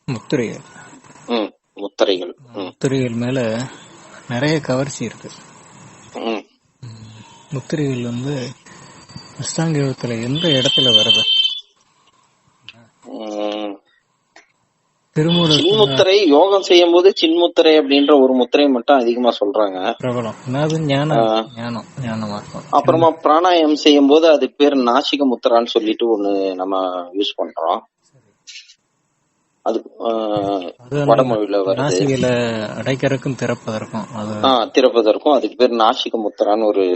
முத்திரைகள். முத்திரைகள். முத்திரைகள் மேல நிறைய கவர்ச்சி இருக்கு. முத்திரைகள் வந்து அஷ்டாங்க யோகத்துல எந்த இடத்துல வருது? சின்முத்திரை யோகம் செய்யும் போது சின்முத்திரை அப்படின்ற ஒரு முத்திரை மட்டும் அதிகமா சொல்றாங்க, பிரபலம். அப்புறமா பிராணாயாமம் செய்யும் போது அது பேர் நாசிக முத்திரான்னு சொல்லிட்டு ஒண்ணு நம்ம யூஸ் பண்றோம். அது வடமொழியில வருது. அடைக்கிறதுக்கும் திறப்பதற்கும் அதுக்கு பேர் நாசிக முத்திரான்னு ஒரு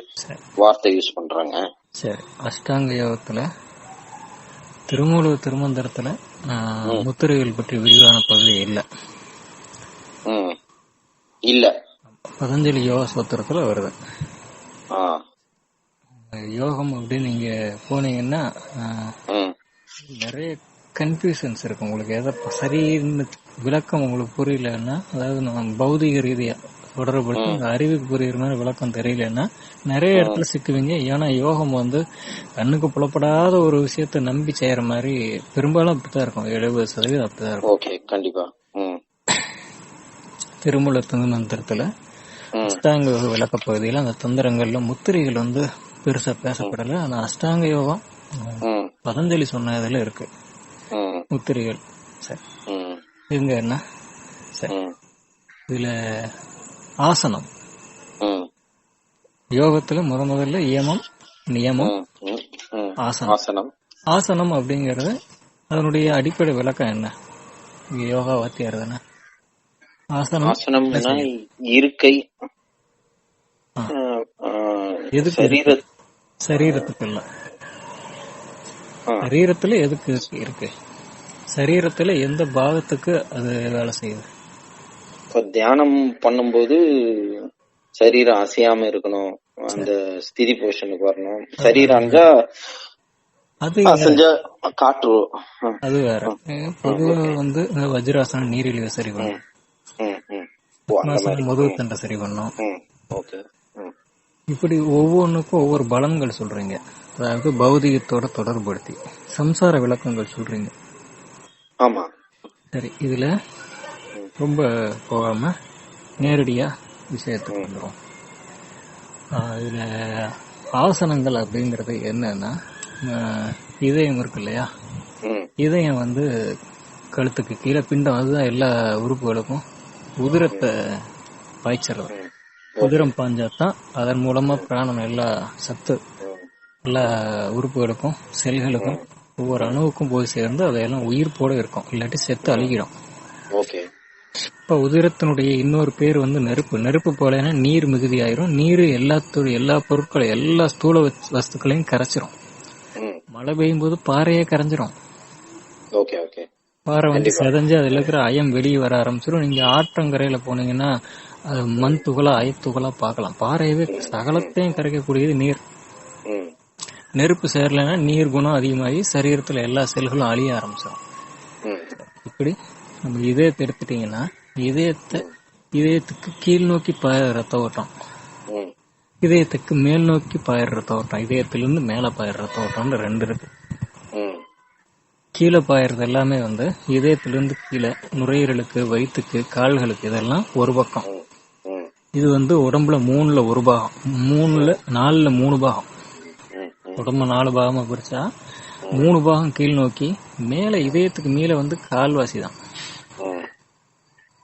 வார்த்தை யூஸ் பண்றாங்க. சரி, அஷ்டாங்க யோகத்துல திருமூல திருமந்திரத்துல முத்திரைகள் பற்றி விரிவான பகுதி இல்ல. பதஞ்சலி யோக சூத்திரத்துல வருது. யோகம் அப்படின்னு நீங்க போனீங்கன்னா நிறைய கன்ஃபியூஷன்ஸ் இருக்கு. உங்களுக்கு எதை சரின்னு விளக்கம் உங்களுக்கு புரியலன்னா, அதாவது நம்ம பௌதிக ரீதியா தொடர்புபடுத்தி அறிவுக்கு புரியுற மாதிரி விளக்கம் தெரியலன்னா நிறைய இடத்துல சிக்குவீங்க. ஏன்னா யோகம் வந்து கண்ணுக்கு புலப்படாத ஒரு விஷயத்த நம்பி செய்யற மாதிரி பெரும்பாலும் அப்படித்தான் இருக்கும். 70% அப்படிதான் இருக்கும். கண்டிப்பா. திருமூல திருமந்திரத்துல அஷ்டாங்க யோக விளக்க பகுதியில அந்த தந்திரங்கள்ல முத்திரைகள் வந்து பெருசா பேசப்படல. ஆனா அஷ்டாங்க யோகம் பதஞ்சலி சொன்னதுல இருக்கு முத்திரைகள். சரி, இதுங்க என்ன? சரி, இதுல ஆசனம் யோகத்துல முதல்ல ஏமம் நியமம் ஆசனம். ஆசனம் அப்படிங்கறது அதனுடைய அடிப்படை விளக்கம் என்ன? யோகா வாத்தியார் தானே. ஆசனம் இருக்கை. சரீரத்துக்கு இல்ல, சரீரத்துல எதுக்கு இருக்கு? சரீரத்துல எந்த பாகத்துக்கு அது வேலை செய்யுது? தியானம் பண்ணும்போது சரீரம் அசையாம இருக்கணும், அந்த ஸ்திதி பொசிஷனுக்கு வரணும். சரீரம் காற்று அது வேற. பொதுவா வந்து வஜ்ராசனம் நீரிழிவை சரி பண்ணும், முதுகு தண்டை சரி பண்ணும். இப்படி ஒவ்வொன்றுக்கும் ஒவ்வொரு பலன்கள் சொல்றீங்க. அதாவது பௌதிகத்தோட தொடர்புபடுத்தி சம்சார விளக்கங்கள் சொல்றீங்க. ஆமா. சரி, இதுல ரொம்ப போகாம நேரடியா விஷயத்துக்கு வந்துடும். இதுல ஆசனங்கள் அப்படிங்கறது என்னன்னா, இதயம் இருக்கு இல்லையா, இதயம் வந்து கழுத்துக்கு கீழே பிண்டம், அதுதான் எல்லா உறுப்புகளுக்கும் உதிரத்தை பாய்ச்சிடுறது. உதிரம் பாஞ்சாதான் அதன் மூலமா பிராணம் எல்லா சத்து எல்லா உறுப்புகளுக்கும் செல்களுக்கும் ஒவ்வொரு அணுவுக்கும் போய் சேர்ந்து அதையெல்லாம் உயிர் போட இருக்கும், இல்லாட்டி செத்து அழுகிடும். இப்ப உதிரத்தினுடைய இன்னொரு பேர் வந்து நெருப்பு. நெருப்பு போலன்னா நீர் மிகுதி ஆயிரும். நீர் எல்லா பொருட்களும் எல்லா ஸ்தூல வஸ்துக்களையும் கரைச்சிரும். மழை பெய்யும் போது பாறையே கரைஞ்சிரும். பாறை வந்து செதஞ்சு அதுல இருக்கிற அயம் வெளியே வர ஆரம்பிச்சிடும். நீங்க ஆற்றங்கரையில போனீங்கன்னா அது மண் துகளா அயத்துகளா பார்க்கலாம். பாறையவே சகலத்தையும் கரைக்கக்கூடியது நீர். நெருப்பு சேரலன்னா நீர் குணம் அதிகமாகி சரீரத்துல எல்லா செல்களும் அழிய ஆரம்பிச்சிடும். இப்படி நம்ம இதயத்தை எடுத்துட்டீங்கன்னா, இதயத்துக்கு கீழ் நோக்கி பாயிற ரத்த ஓட்டம், இதயத்துக்கு மேல் நோக்கி பாயிற ரத்த ஓட்டம், இதயத்திலிருந்து மேல பாயிற ரத்த ஓட்டம்னு ரெண்டு இருக்கு. கீழே பாயிறது எல்லாமே வந்து இதயத்திலிருந்து கீழே நுரையீரலுக்கு, வயிற்றுக்கு, கால்களுக்கு, இதெல்லாம் ஒரு பக்கம். இது வந்து உடம்புல 3ல 1 பாகம், 4ல 3 பாகம். உடம்பு 4 பாகமா பிரிச்சா 3 பாகம் கீழ் நோக்கி, மேல இதயத்துக்கு மேல வந்து கால்வாசி தான்.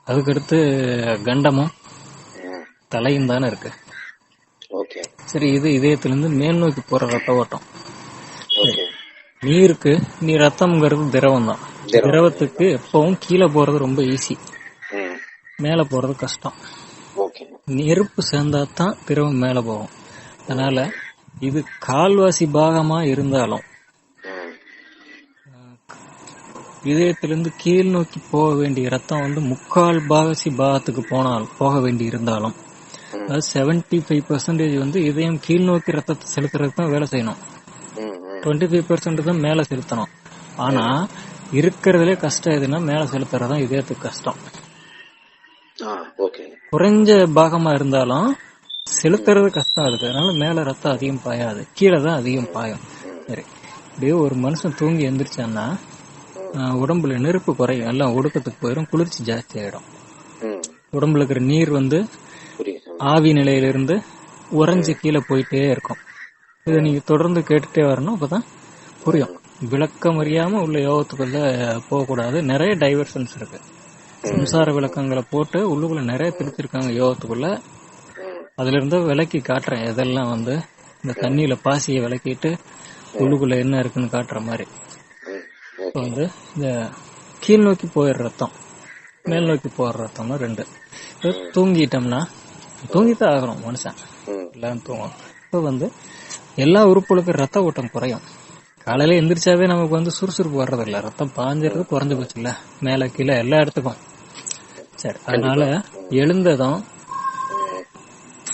அதுக்கடுத்து கண்டமும் தலையும் தானே இருக்கு. சரி, இது இதயத்திலிருந்து மேல் நோக்கி போற ரத்த ஓட்டம். நீ ரத்தம்ங்கிறது திரவம் தான். திரவத்துக்கு எப்பவும் கீழே போறது ரொம்ப ஈஸி, மேல போறது கஷ்டம். நெருப்பு சேர்ந்தாதான் திரவம் மேல போகும். அதனால இது கால்வாசி பாகமா இருந்தாலும், இதயத்திலிருந்து கீழ் நோக்கி போக வேண்டிய ரத்தம் வந்து 3/4 பாகத்துக்கு போக வேண்டி இருந்தாலும், அதாவது 75% வந்து இதயம் கீழ் நோக்கி ரத்தத்தை செலுத்துறதுக்கு தான் வேலை செய்யணும், 25% தான் மேல செலுத்தணும். ஆனா இருக்கிறதுலே கஷ்டம் எதுன்னா மேல செலுத்துறதுதான் இதயத்துக்கு கஷ்டம். குறைஞ்ச பாகமா இருந்தாலும் செலுத்துறது கஷ்டம் இருக்கு. அதனால மேல ரத்தம் அதிகம் பாயாது, கீழே தான் அதிகம் பாயும். சரி, இப்படியே ஒரு மனுஷன் தூங்கி எந்திரிச்சான்னா உடம்புல நெருப்பு குறையும், எல்லாம் ஒடுக்கத்துக்கு போயிடும், குளிர்ச்சி ஜாஸ்தி ஆயிடும். ம். உடம்புல இருக்கிற நீர் வந்து புரியுது. ஆவி நிலையிலிருந்து உறைஞ்சு கீழே போயிட்டே இருக்கும். இதை நீங்க தொடர்ந்து கேட்டுட்டே வரணும், அப்பதான் புரியும். விளக்கம் அறியாம உள்ள யோகத்துக்குள்ள போகக்கூடாது. நிறைய டைவர்ஷன்ஸ் இருக்கு. சம்சார விளக்கங்களை போட்டு உள்ளுக்குள்ள நிறைய பிரிச்சிருக்காங்க யோகத்துக்குள்ள. அதுல இருந்து விளக்கி காட்டுறேன் எதெல்லாம் வந்து இந்த தண்ணியில பாசியை விளக்கிட்டு உள்ளுக்குள்ள என்ன இருக்குன்னு காட்டுற மாதிரி. இப்போ வந்து இந்த கீழ் நோக்கி போயிடுற ரத்தம், மேல் நோக்கி போற ரத்தம்னு ரெண்டு. தூங்கிட்டோம்னா தூங்கித்தான் ஆகணும் மனுஷன், எல்லாரும் தூங்கும். இப்போ வந்து எல்லா உறுப்புகளுக்கும் ரத்த ஓட்டம் குறையும். காலையில எந்திரிச்சாவே நமக்கு வந்து சுறுசுறுப்பு வர்றது இல்ல, ரத்தம் பாஞ்சிறது குறைஞ்சு போச்சு இல்ல, மேல கீழே எல்லா இடத்துக்கும். சரி, அதனால எழுந்ததும்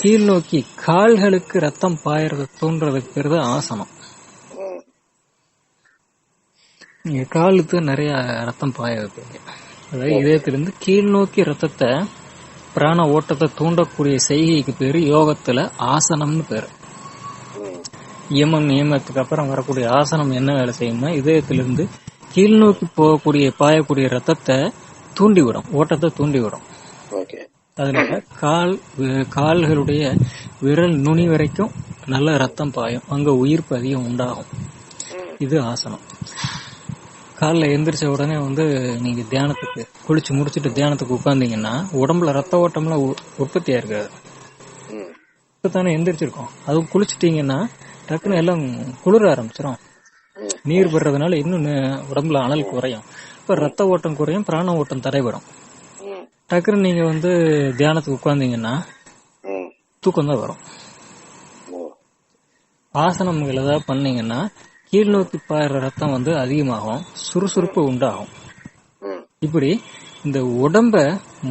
கீழ் நோக்கி கால்களுக்கு ரத்தம் பாயறத தூண்டுறதுக்கு பேரு தான் ஆசனம். நீங்க காலுக்கு நிறைய ரத்தம் பாய வைப்பீங்க. அதாவது இதயத்திலிருந்து கீழ் நோக்கி ரத்தத்தை பிராண ஓட்டத்தை தூண்டக்கூடிய செய்கைக்கு பேரு யோகத்துல ஆசனம்னு பேரு. நியமத்துக்கு அப்புறம் வரக்கூடிய ஆசனம் என்ன வேலை செய்யும்னா இதயத்திலிருந்து கீழ் நோக்கி போகக்கூடிய பாயக்கூடிய ரத்தத்தை தூண்டிவிடும், ஓட்டத்தை தூண்டிவிடும். அதனால கால்களுடைய விரல் நுனி வரைக்கும் நல்ல ரத்தம் பாயும், அங்க உயிர்ப்பு அதிகம் உண்டாகும். இது ஆசனம். காலைல எந்திரிச்ச உடனே வந்து நீங்க தியானத்துக்கு குளிச்சு முடிச்சுட்டு தியானத்துக்கு உட்கார்ந்தீங்கன்னா உடம்புல ரத்த ஓட்டம்லாம் உற்பத்தியா இருக்காது. இப்பதானே எந்திரிச்சிருக்கோம், அது குளிச்சுட்டீங்கன்னா டக்குன்னு எல்லாம் குளிர ஆரம்பிச்சிடும். நீர் படுறதுனால இன்னும் உடம்புல அனல் குறையும். இப்ப ரத்த ஓட்டம் குறையும், பிராண ஓட்டம் தடைபடும். டக்குன்னு நீங்க வந்து தியானத்துக்கு உட்கார்ந்தீங்கன்னா தூக்கம் தான் வரும். ஆசனங்கள் ஏதாவது பண்ணீங்கன்னா கீழ் நோக்கி பாயிற ரத்தம் வந்து அதிகமாகும், சுறுசுறுப்பு உண்டாகும். இப்படி இந்த உடம்ப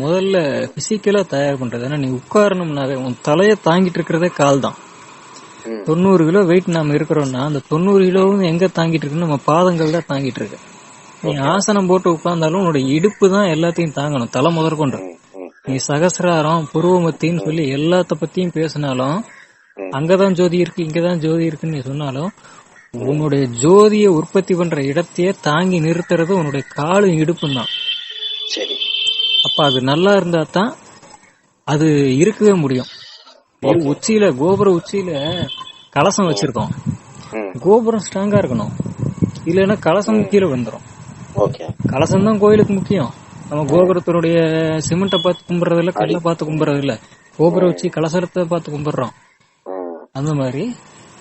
முதல்ல பிசிக்கலா தயார் பண்றது. ஏன்னா நீ உட்காரணும்னாவே உன் தலைய தாங்கிட்டு இருக்கிறதே கால் தான். 90 கிலோ வெயிட் நாம இருக்கிறோம்னா அந்த 90 கிலோவும் எங்க தாங்கிட்டு இருக்குன்னு நம்ம பாதங்கள் தான் தாங்கிட்டு இருக்கு. நீ ஆசனம் போட்டு உட்கார்ந்தாலும் உன்னோட இடுப்பு தான் எல்லாத்தையும் தாங்கணும், தலை முதற்கொண்டு. நீ சகசிராரம் புருவமத்தின்னு சொல்லி எல்லாத்த பத்தியும் பேசினாலும் அங்கதான் ஜோதி இருக்கு இங்கதான் ஜோதி இருக்குன்னு நீ சொன்னாலும் உன்னுடைய ஜோதியை உற்பத்தி பண்ற இடத்தையே தாங்கி நிறுத்துறது உன்னுடைய காலும் இடுப்பும் தான். அப்ப அது நல்லா இருந்தா தான் அது இருக்கவே முடியும். உச்சியில கோபுர உச்சியில கலசம் வச்சிருக்கோம், கோபுரம் ஸ்ட்ராங்கா இருக்கணும், இல்லைன்னா கலசம் கீழே வந்துடும். கலசம் தான் கோயிலுக்கு முக்கியம். நம்ம கோபுரத்தினுடைய சிமெண்ட்டை பார்த்து கும்பிடுறது இல்ல, கல்லை பார்த்து கும்பிடுறது இல்ல, கோபுரம் வச்சு கலசரத்தை பார்த்து கும்பிடுறோம். அந்த மாதிரி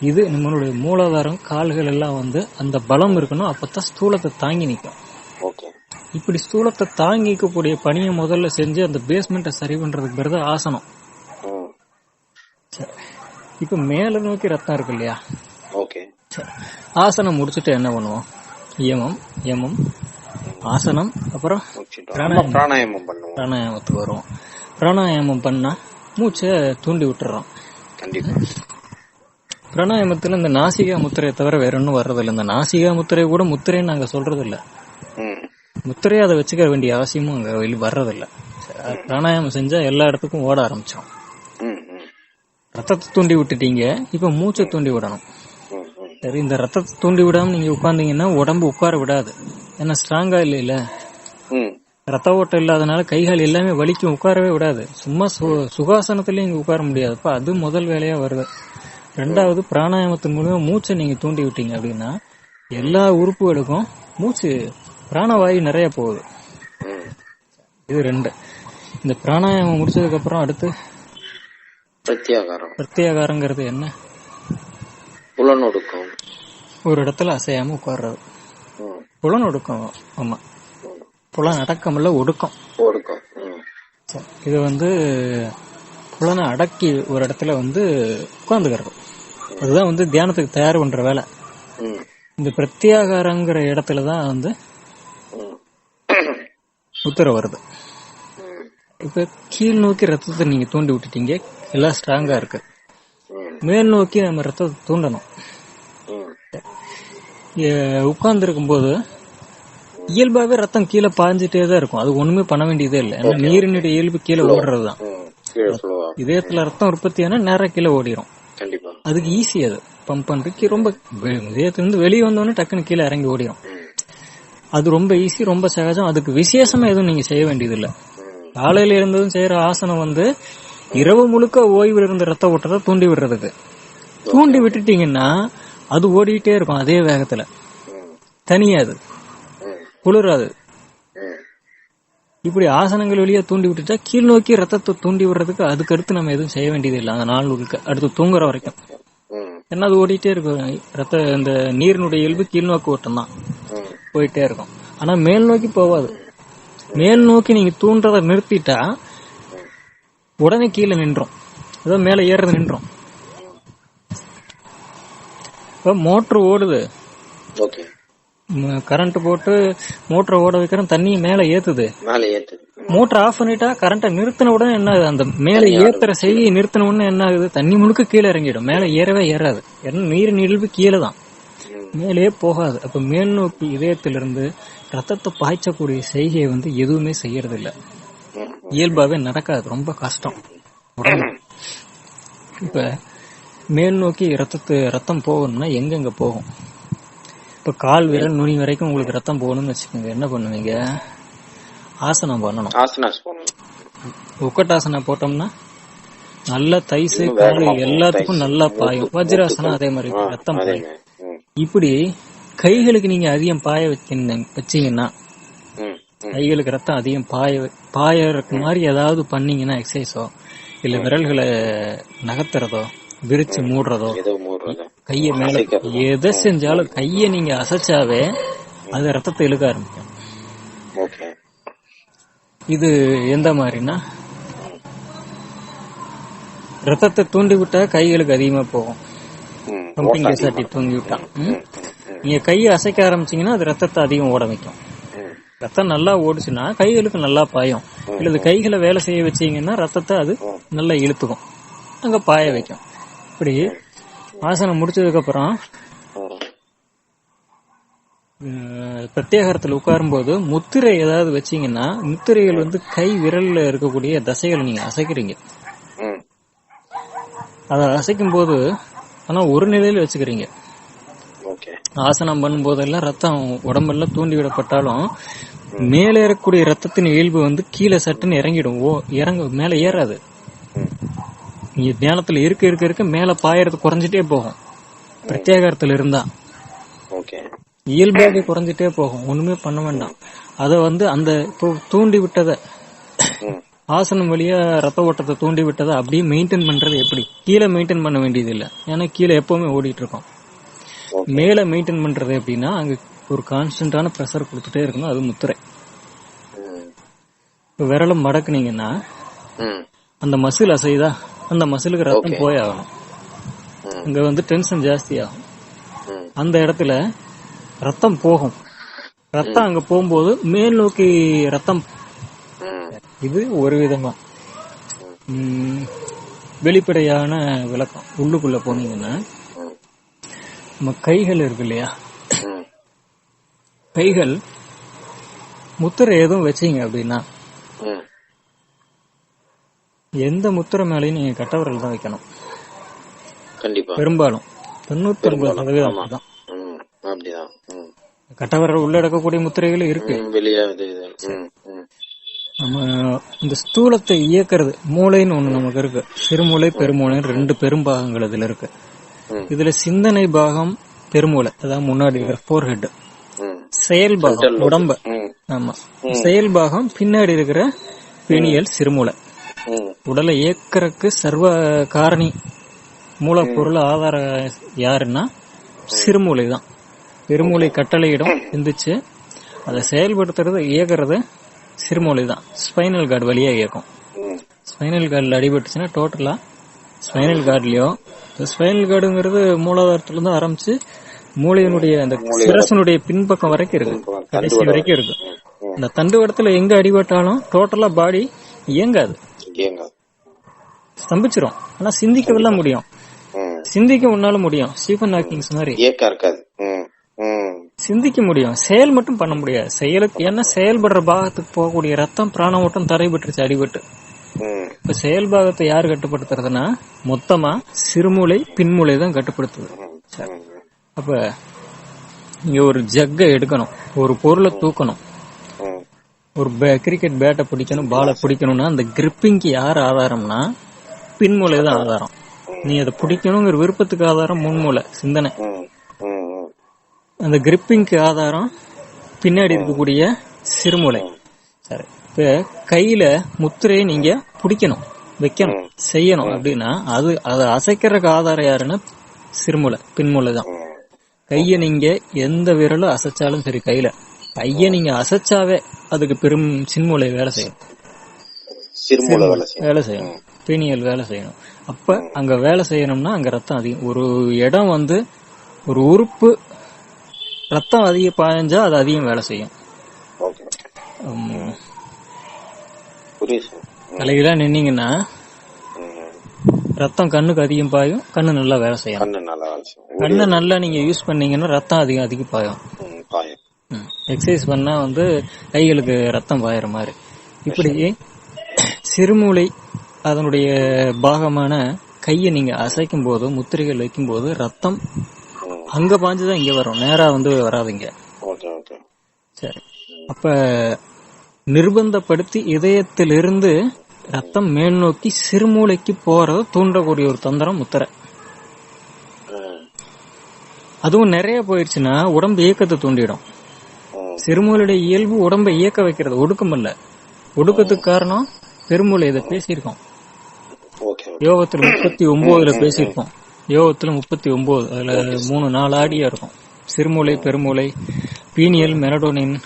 இது நம்மளுடைய மூலாதாரம் கால்கள் எல்லாம் வந்து அந்த பலம் இருக்கணும், அப்பதான் ஸ்தூலத்தை தாங்கி நிற்கும். இப்படி ஸ்தூலத்தை தாங்கிக்கக்கூடிய பணியை முதல்ல செஞ்சு அந்த பேஸ்மெண்ட்டை சரி பண்றதுக்கு பிறகு ஆசனம். இப்ப மேல நோக்கி ரத்தம் இருக்கு இல்லையா, ஆசனம் முடிச்சுட்டு என்ன பண்ணுவோம்? யமம் ஆசனம், அப்புறம் பிராணாயாமத்துக்கு வருவோம். பிராணாயாமம் பண்ணா மூச்சை தூண்டி விட்டுறோம். பிராணாயாமத்துல இந்த நாசிகா முத்திரையை தவிர வேற ஒன்னும் வர்றதில்ல. இந்த நாசிகா முத்திரை கூட முத்திரைன்னு நாங்க சொல்றது இல்ல, முத்திரையை அதை வச்சுக்க வேண்டிய அவசியமும் அங்க வர்றதில்ல. பிராணாயாமம் செஞ்சா எல்லா இடத்துக்கும் ஓட ஆரம்பிச்சோம். ரத்தத்தை தூண்டி விட்டுட்டீங்க, இப்ப மூச்சை தூண்டி விடணும். சரி, இந்த ரத்தத்தை தூண்டி விடாம நீங்க உட்கார்ந்தீங்கன்னா உடம்பு உட்கார விடாது. ஏன்னா ஸ்ட்ராங்கா இல்ல, ரத்த ஓட்டம் இல்லாதனால கைகால் எல்லாமே வலிக்கும், உட்காரவே விடாது. சும்மா சுகாசனத்திலயும் இங்க உட்கார முடியாதுப்பா. அது முதல் வேலையா வருது. ரெண்டாவது, பிராணாயாமத்தின் மூலமா மூச்சை நீங்க தூண்டி விட்டீங்க அப்படின்னா எல்லா உறுப்புகளுக்கும் மூச்சு பிராணவாயு நிறைய போகுது. இது ரெண்டு. இந்த பிராணாயாமம் முடிச்சதுக்கு அப்புறம் அடுத்து பிரத்யாகாரங்கிறது என்ன? புலனொடுக்கம். ஒரு இடத்துல அசையாம உட்கார்றது புலனொடுக்கம். ஆமா, புலன் அடக்கம் இல்ல, ஒடுக்கம். இது வந்து புலனை அடக்கி ஒரு இடத்துல வந்து உட்கார்ந்துக்கிறது. அதுதான் வந்து தியானத்துக்கு தயார் பண்ற வேலை. இந்த பிரத்யாகாரங்கிற இடத்துலதான் வந்து உத்தரவு வருது. இப்ப கீழ் நோக்கி ரத்தத்தை நீங்க தூண்டி விட்டுட்டீங்க, எல்லாம் ஸ்ட்ராங்கா இருக்கு. மேல் நோக்கி நம்ம ரத்தத்தை தூண்டணும். உட்கார்ந்து இருக்கும் போது இயல்பாவே ரத்தம் கீழே பாஞ்சிட்டே தான் இருக்கும், அது ஒண்ணுமே பண்ண வேண்டியதே இல்லை. ஏன்னா நீரினுடைய இயல்பு கீழே ஓடுறதுதான். இதயத்துல ரத்தம் உற்பத்தி ஆனா நேரம் கீழே ஓடிடும். அதுக்கு ஈஸி, அது பம்ப் பண்றதுக்கு ரொம்ப. இதயத்திலிருந்து வெளியே வந்தோடனே டக்குன்னு கீழே இறங்கி ஓடிடும். அது ரொம்ப ஈஸி, ரொம்ப சகஜம். அதுக்கு விசேஷமா எதுவும் நீங்க செய்ய வேண்டியது இல்ல. காலையில இருந்ததும் செய்யற ஆசனம் வந்து இரவு முழுக்க ஓய்வு இருந்த ரத்த ஓட்டத்தை தூண்டி விடுறதுக்கு. தூண்டி விட்டுட்டீங்கன்னா அது ஓடிட்டே இருக்கும் அதே வேகத்துல, தனியாது, குளிராது. இப்படி ஆசனங்கள் வெளியே தூண்டி விட்டுட்டா கீழ் நோக்கி ரத்தத்தை தூண்டி விடுறதுக்கு அதுக்கு அடுத்து நம்ம எதுவும் செய்ய வேண்டியது இல்லை. அந்த நாள் முழுக்க அடுத்து தூங்குற வரைக்கும் ஏன்னா அது ஓடிட்டே இருக்கும். ரத்த இந்த நீரினுடைய இயல்பு கீழ் நோக்கி ஓட்டம் தான், போயிட்டே இருக்கும். ஆனா மேல் நோக்கி போவாது. மேல் நோக்கி நீங்க தூண்டுறத நிறுத்திட்டா உடனே கீழே நின்றோம், ஏதோ மேல ஏறது நின்றோம். இப்ப மோட்டர் ஓடுது, கரண்ட் போட்டு மோட்டரை ஓட வைக்கிறோம், தண்ணியை மேல ஏத்துது. மோட்டர் ஆஃப் பண்ணிட்டா கரண்ட நிறுத்தின உடனே என்ன ஆகுது, அந்த மேல ஏத்துற செய்தியை நிறுத்தின உடனே என்ன ஆகுது, தண்ணி முழுக்க கீழே இறங்கிடும். மேல ஏறவே ஏறாது. ஏன்னா நீர் நிகழ்வு கீழே தான், மேலே போகாது. அப்ப மேல் நோக்கி இதயத்திலிருந்து ரத்தத்தை பாய்ச்சக்கூடிய செய்கையை வந்து எதுவுமே செய்யறது இல்ல, இயல்பாவே நடக்காது, ரொம்ப கஷ்டம் உடம்பு. இப்ப மேல் நோக்கி ரத்தம் போகணும்னா எங்கெங்க போகும்? இப்ப கால் விரல் நுனி வரைக்கும் உங்களுக்கு ரத்தம் போகணும்னு வச்சுக்கோங்க, என்ன பண்ணுவீங்க? ஆசனம் பண்ணணும். உக்கட்டாசனம் போட்டோம்னா நல்ல தைசு காலு எல்லாத்துக்கும் நல்லா பாயும். வஜ்ராசனம் அதே மாதிரி ரத்தம் பாயும். இப்படி கைகளுக்கு நீங்க அதிகம் பாய வச்சீங்கன்னா, கைகளுக்கு ரத்தம் அதிகம் பாயறதுக்கு மாதிரி ஏதாவது பண்ணீங்கன்னா, எக்ஸசைஸோ இல்ல விரல்களை நகர்த்துறதோ விரிச்சு மூடுறதோ கைய மேல எதை செஞ்சாலும் கைய நீங்க அசைச்சாவே அது ரத்தத்தை இழுக்க ஆரம்பிக்கும். இது எந்த மாதிரினா, ரத்தத்தை தூண்டி விட்டா கைகளுக்கு அதிகமா போகும். பம்பிங் கேசாட்டி தூண்டி விட்டா நீங்க கையை அசைக்க ஆரம்பிச்சீங்கன்னா அது ரத்தத்தை அதிகம் ஓட வைக்கும். ரத்தம் நல்லா ஓடுச்சுன்னா கைகளுக்கு நல்லா பாயும். இல்லது கைகளை வேலை செய்ய வச்சீங்கன்னா ரத்தத்தை அது நல்லா இழுத்துக்கும், அங்க பாய வைக்கும். இப்படி ஆசனம் முடிச்சதுக்கு அப்புறம் பிரத்யேகத்துல உட்காரும் போது முத்திரை ஏதாவது வச்சீங்கன்னா, முத்திரைகள் வந்து கை விரல்ல இருக்கக்கூடிய தசைகளை நீங்க அசைக்கிறீங்க. அத அசைக்கும் போது ஆனா ஒரு நிலையில வச்சுக்கிறீங்க. ஆசனம் பண்ணும் போதெல்லாம் ரத்தம் உடம்பெல்லாம் தூண்டி விடப்பட்டாலும் மேலே ஏறக்கூடிய ரத்தத்தின் இயல்பு வந்து கீழே சட்டுன்னு இறங்கிடும். மேல ஏறாது. நீங்க தியானத்துல இருக்க மேல பாயறது குறைஞ்சிட்டே போகும். பிரத்யேகத்துல இருந்தா இயல்பாக குறைஞ்சிட்டே போகும், ஒண்ணுமே பண்ண வேண்டாம். அத வந்து அந்த இப்போ தூண்டி விட்டத ஆசனம் வழியா ரத்த ஓட்டத்தை தூண்டி விட்டதை அப்படியே மெயின்டைன் பண்றது எப்படி? கீழே மெயின்டைன் பண்ண வேண்டியது இல்லை, ஏன்னா கீழே எப்பவுமே ஓடிட்டு இருக்கோம். மேல மெயின்டைன் பண்றது எப்படின்னா, அங்க ஒரு கான்ஸ்டன்டான பிரஷர் கொடுத்துட்டே இருக்கணும். அது முத்திரை. இப்ப விரலும் மடக்குனீங்கன்னா அந்த மசில் அசைதா, அந்த மசிலுக்கு ரத்தம் போய் ஆகணும். அங்க வந்து டென்ஷன் ஜாஸ்தி ஆகும். அந்த இடத்துல ரத்தம் போகும். ரத்தம் அங்க போகும்போது மேல் நோக்கி ரத்தம். இது ஒரு விதமா வெளிப்படையான விளக்கம். உள்ளுக்குள்ள போனீங்கன்னா நம்ம கைகள் இருக்கு இல்லையா, கைகள் முத்திரை எதுவும் வச்சீங்க அப்படின்னா எந்த முத்திரை மேலையும் நீங்க கட்டவரல் தான் வைக்கணும். பெரும்பாலும் 99% தான். கட்டவரல் உள்ள எடுக்கக்கூடிய முத்திரைகள் இருக்கு. நம்ம இந்த ஸ்தூலத்தை இயக்கிறது மூளைன்னு ஒண்ணு நமக்கு இருக்கு. சிறுமூளை பெருமூளைன்னு 2 பெரும்பாகங்கள் இதுல இருக்கு. இதுல சிந்தனை பாகம் பெருமூளை, அதாவது முன்னாடி இருக்கிற ஃபோர்ஹெட். செயல் பாகம் உடம்ப, ஆமா, செயல் பாகம் பின்னாடி இருக்கிற பிணியல் சிறுமூளை. உடலை இயக்கறக்கு சர்வ காரணி மூலப்பொருள் ஆதார யாருன்னா சிறுமூளை தான். பெருமூளை கட்டளையிடம் சிந்திச்சு அதை செயல்படுத்துறது இயக்குறது சிறுமூளை தான். ஸ்பைனல் கார்டு வழியா இயக்கும். ஸ்பைனல் கார்டுல அடிபட்டுச்சுன்னா டோட்டலா ஸ்பைனல் கார்டுலயோ, ஸ்பைனல் கார்டுங்கிறது மூலாதாரத்துல இருந்து ஆரம்பிச்சு மூளையினுடைய அந்த சிரசனுடைய பின்பக்கம் வரைக்கும் இருக்கு, கடைசி வரைக்கும் இருக்கு. இந்த தண்டுவடத்துல எங்க அடிபட்டாலும் டோட்டலா பாடி இயங்காது, ஸ்தம்பிச்சிரும். ஆனா சிந்திக்கவெல்லாம் முடியும், சிந்திக்க உன்னால முடியும். ஸ்டீஃபன் ஹாக்கிங்ஸ் மாதிரி சிந்திக்க முடியும், செயல் மட்டும் பண்ண முடியாது. செயலுக்கு ஏன்னா செயல்படுற பாகத்துக்கு போகக்கூடிய ரத்தம் பிராண ஓட்டம் தடைபட்டுருச்சு அடிபட்டு. இப்ப செயல் பாகத்தை யாரு கட்டுப்படுத்துறதுன்னா மொத்தமா சிறுமூளை பின்மூளை தான் கட்டுப்படுத்துது. அப்ப நீங்க ஒரு ஜக்கை எடுக்கணும், ஒரு பொருளை தூக்கணும், ம், ஒரு கிரிக்கெட் பேட்டை பிடிக்கணும், பாலை பிடிக்கணும்னா அந்த கிரிப்பிங்க்கு யார் ஆதாரம்னா பின்மூளை தான் ஆதாரம். நீ அதை பிடிக்கணுங்கிற விருப்பத்துக்கு ஆதாரம் முன்மூளை சிந்தனை. ம், ம், ம். அந்த கிரிப்பிங்க்கு ஆதாரம் பின்னாடி இருக்கக்கூடிய சிறுமூளை. சரி, இப்ப கையில முத்திரையை நீங்க பிடிக்கணும், வைக்கணும், செய்யணும் அப்படின்னா அதை அசைக்கிறதுக்கு ஆதாரம் யாருன்னா சிறுமூளை, பின்மூளை தான். கைய நீங்க எந்த விரலும் அசைச்சாலும் சரி, கைய நீங்க அசைச்சாவே அதுக்கு பெரும் சின்மூளை வேலை செய்யும், சிறுமூளை வேலை செய்யணும், பீனியல் வேலை செய்யணும். அப்ப அங்க வேலை செய்யணும்னா அங்க ரத்தம் அதிகம். ஒரு இடம் வந்து ஒரு உறுப்பு ரத்தம் அதிகம் பாய்ஞ்சா அது அதிகம் வேலை செய்யும். தலையில நின்னீங்கன்னா ரத்தம் கண்ணுக்கு அதிகம் பாயும், கண்ணு நல்லா வேலை செய்யும். கண்ணை நல்லா நீங்க யூஸ் பண்ணீங்கன்னா ரத்தம் அதிகம் பாயும். எக்ஸசைஸ் பண்ணா வந்து கைகளுக்கு ரத்தம் பாயிற மாதிரி. இப்படி சிறுமூளை அதனுடைய பாகமான கையை நீங்க அசைக்கும் போது, முத்திரைகள் வைக்கும் போது ரத்தம் அங்க பாஞ்சுதான் இங்க வரும், நேரா வந்து வராதுங்க. சரி, அப்ப நிர்பந்தப்படுத்தி இதயத்திலிருந்து ரத்தம் மேல் நோக்கி சிறுமூளைக்கு போறது தூண்டக்கூடிய ஒரு தந்திரம் முத்திரை. அதுவும் நிறைய போயிடுச்சுன்னா உடம்பு இயக்கத்தை தூண்டிடும். சிறுமூளையுடைய இயல்பு உடம்பை இயக்க வைக்கிறது, ஒடுக்கம் இல்ல. ஒடுக்கத்துக்கு காரணம் பெருமூளை. இதை பேசியிருக்கோம் யோகத்துல 39 பேசியிருக்கோம். யோகத்துல 39, அதுல 3-4 ஆடியா இருக்கும். சிறுமூளை, பெருமூளை, பீனியல், மெலடோனின்,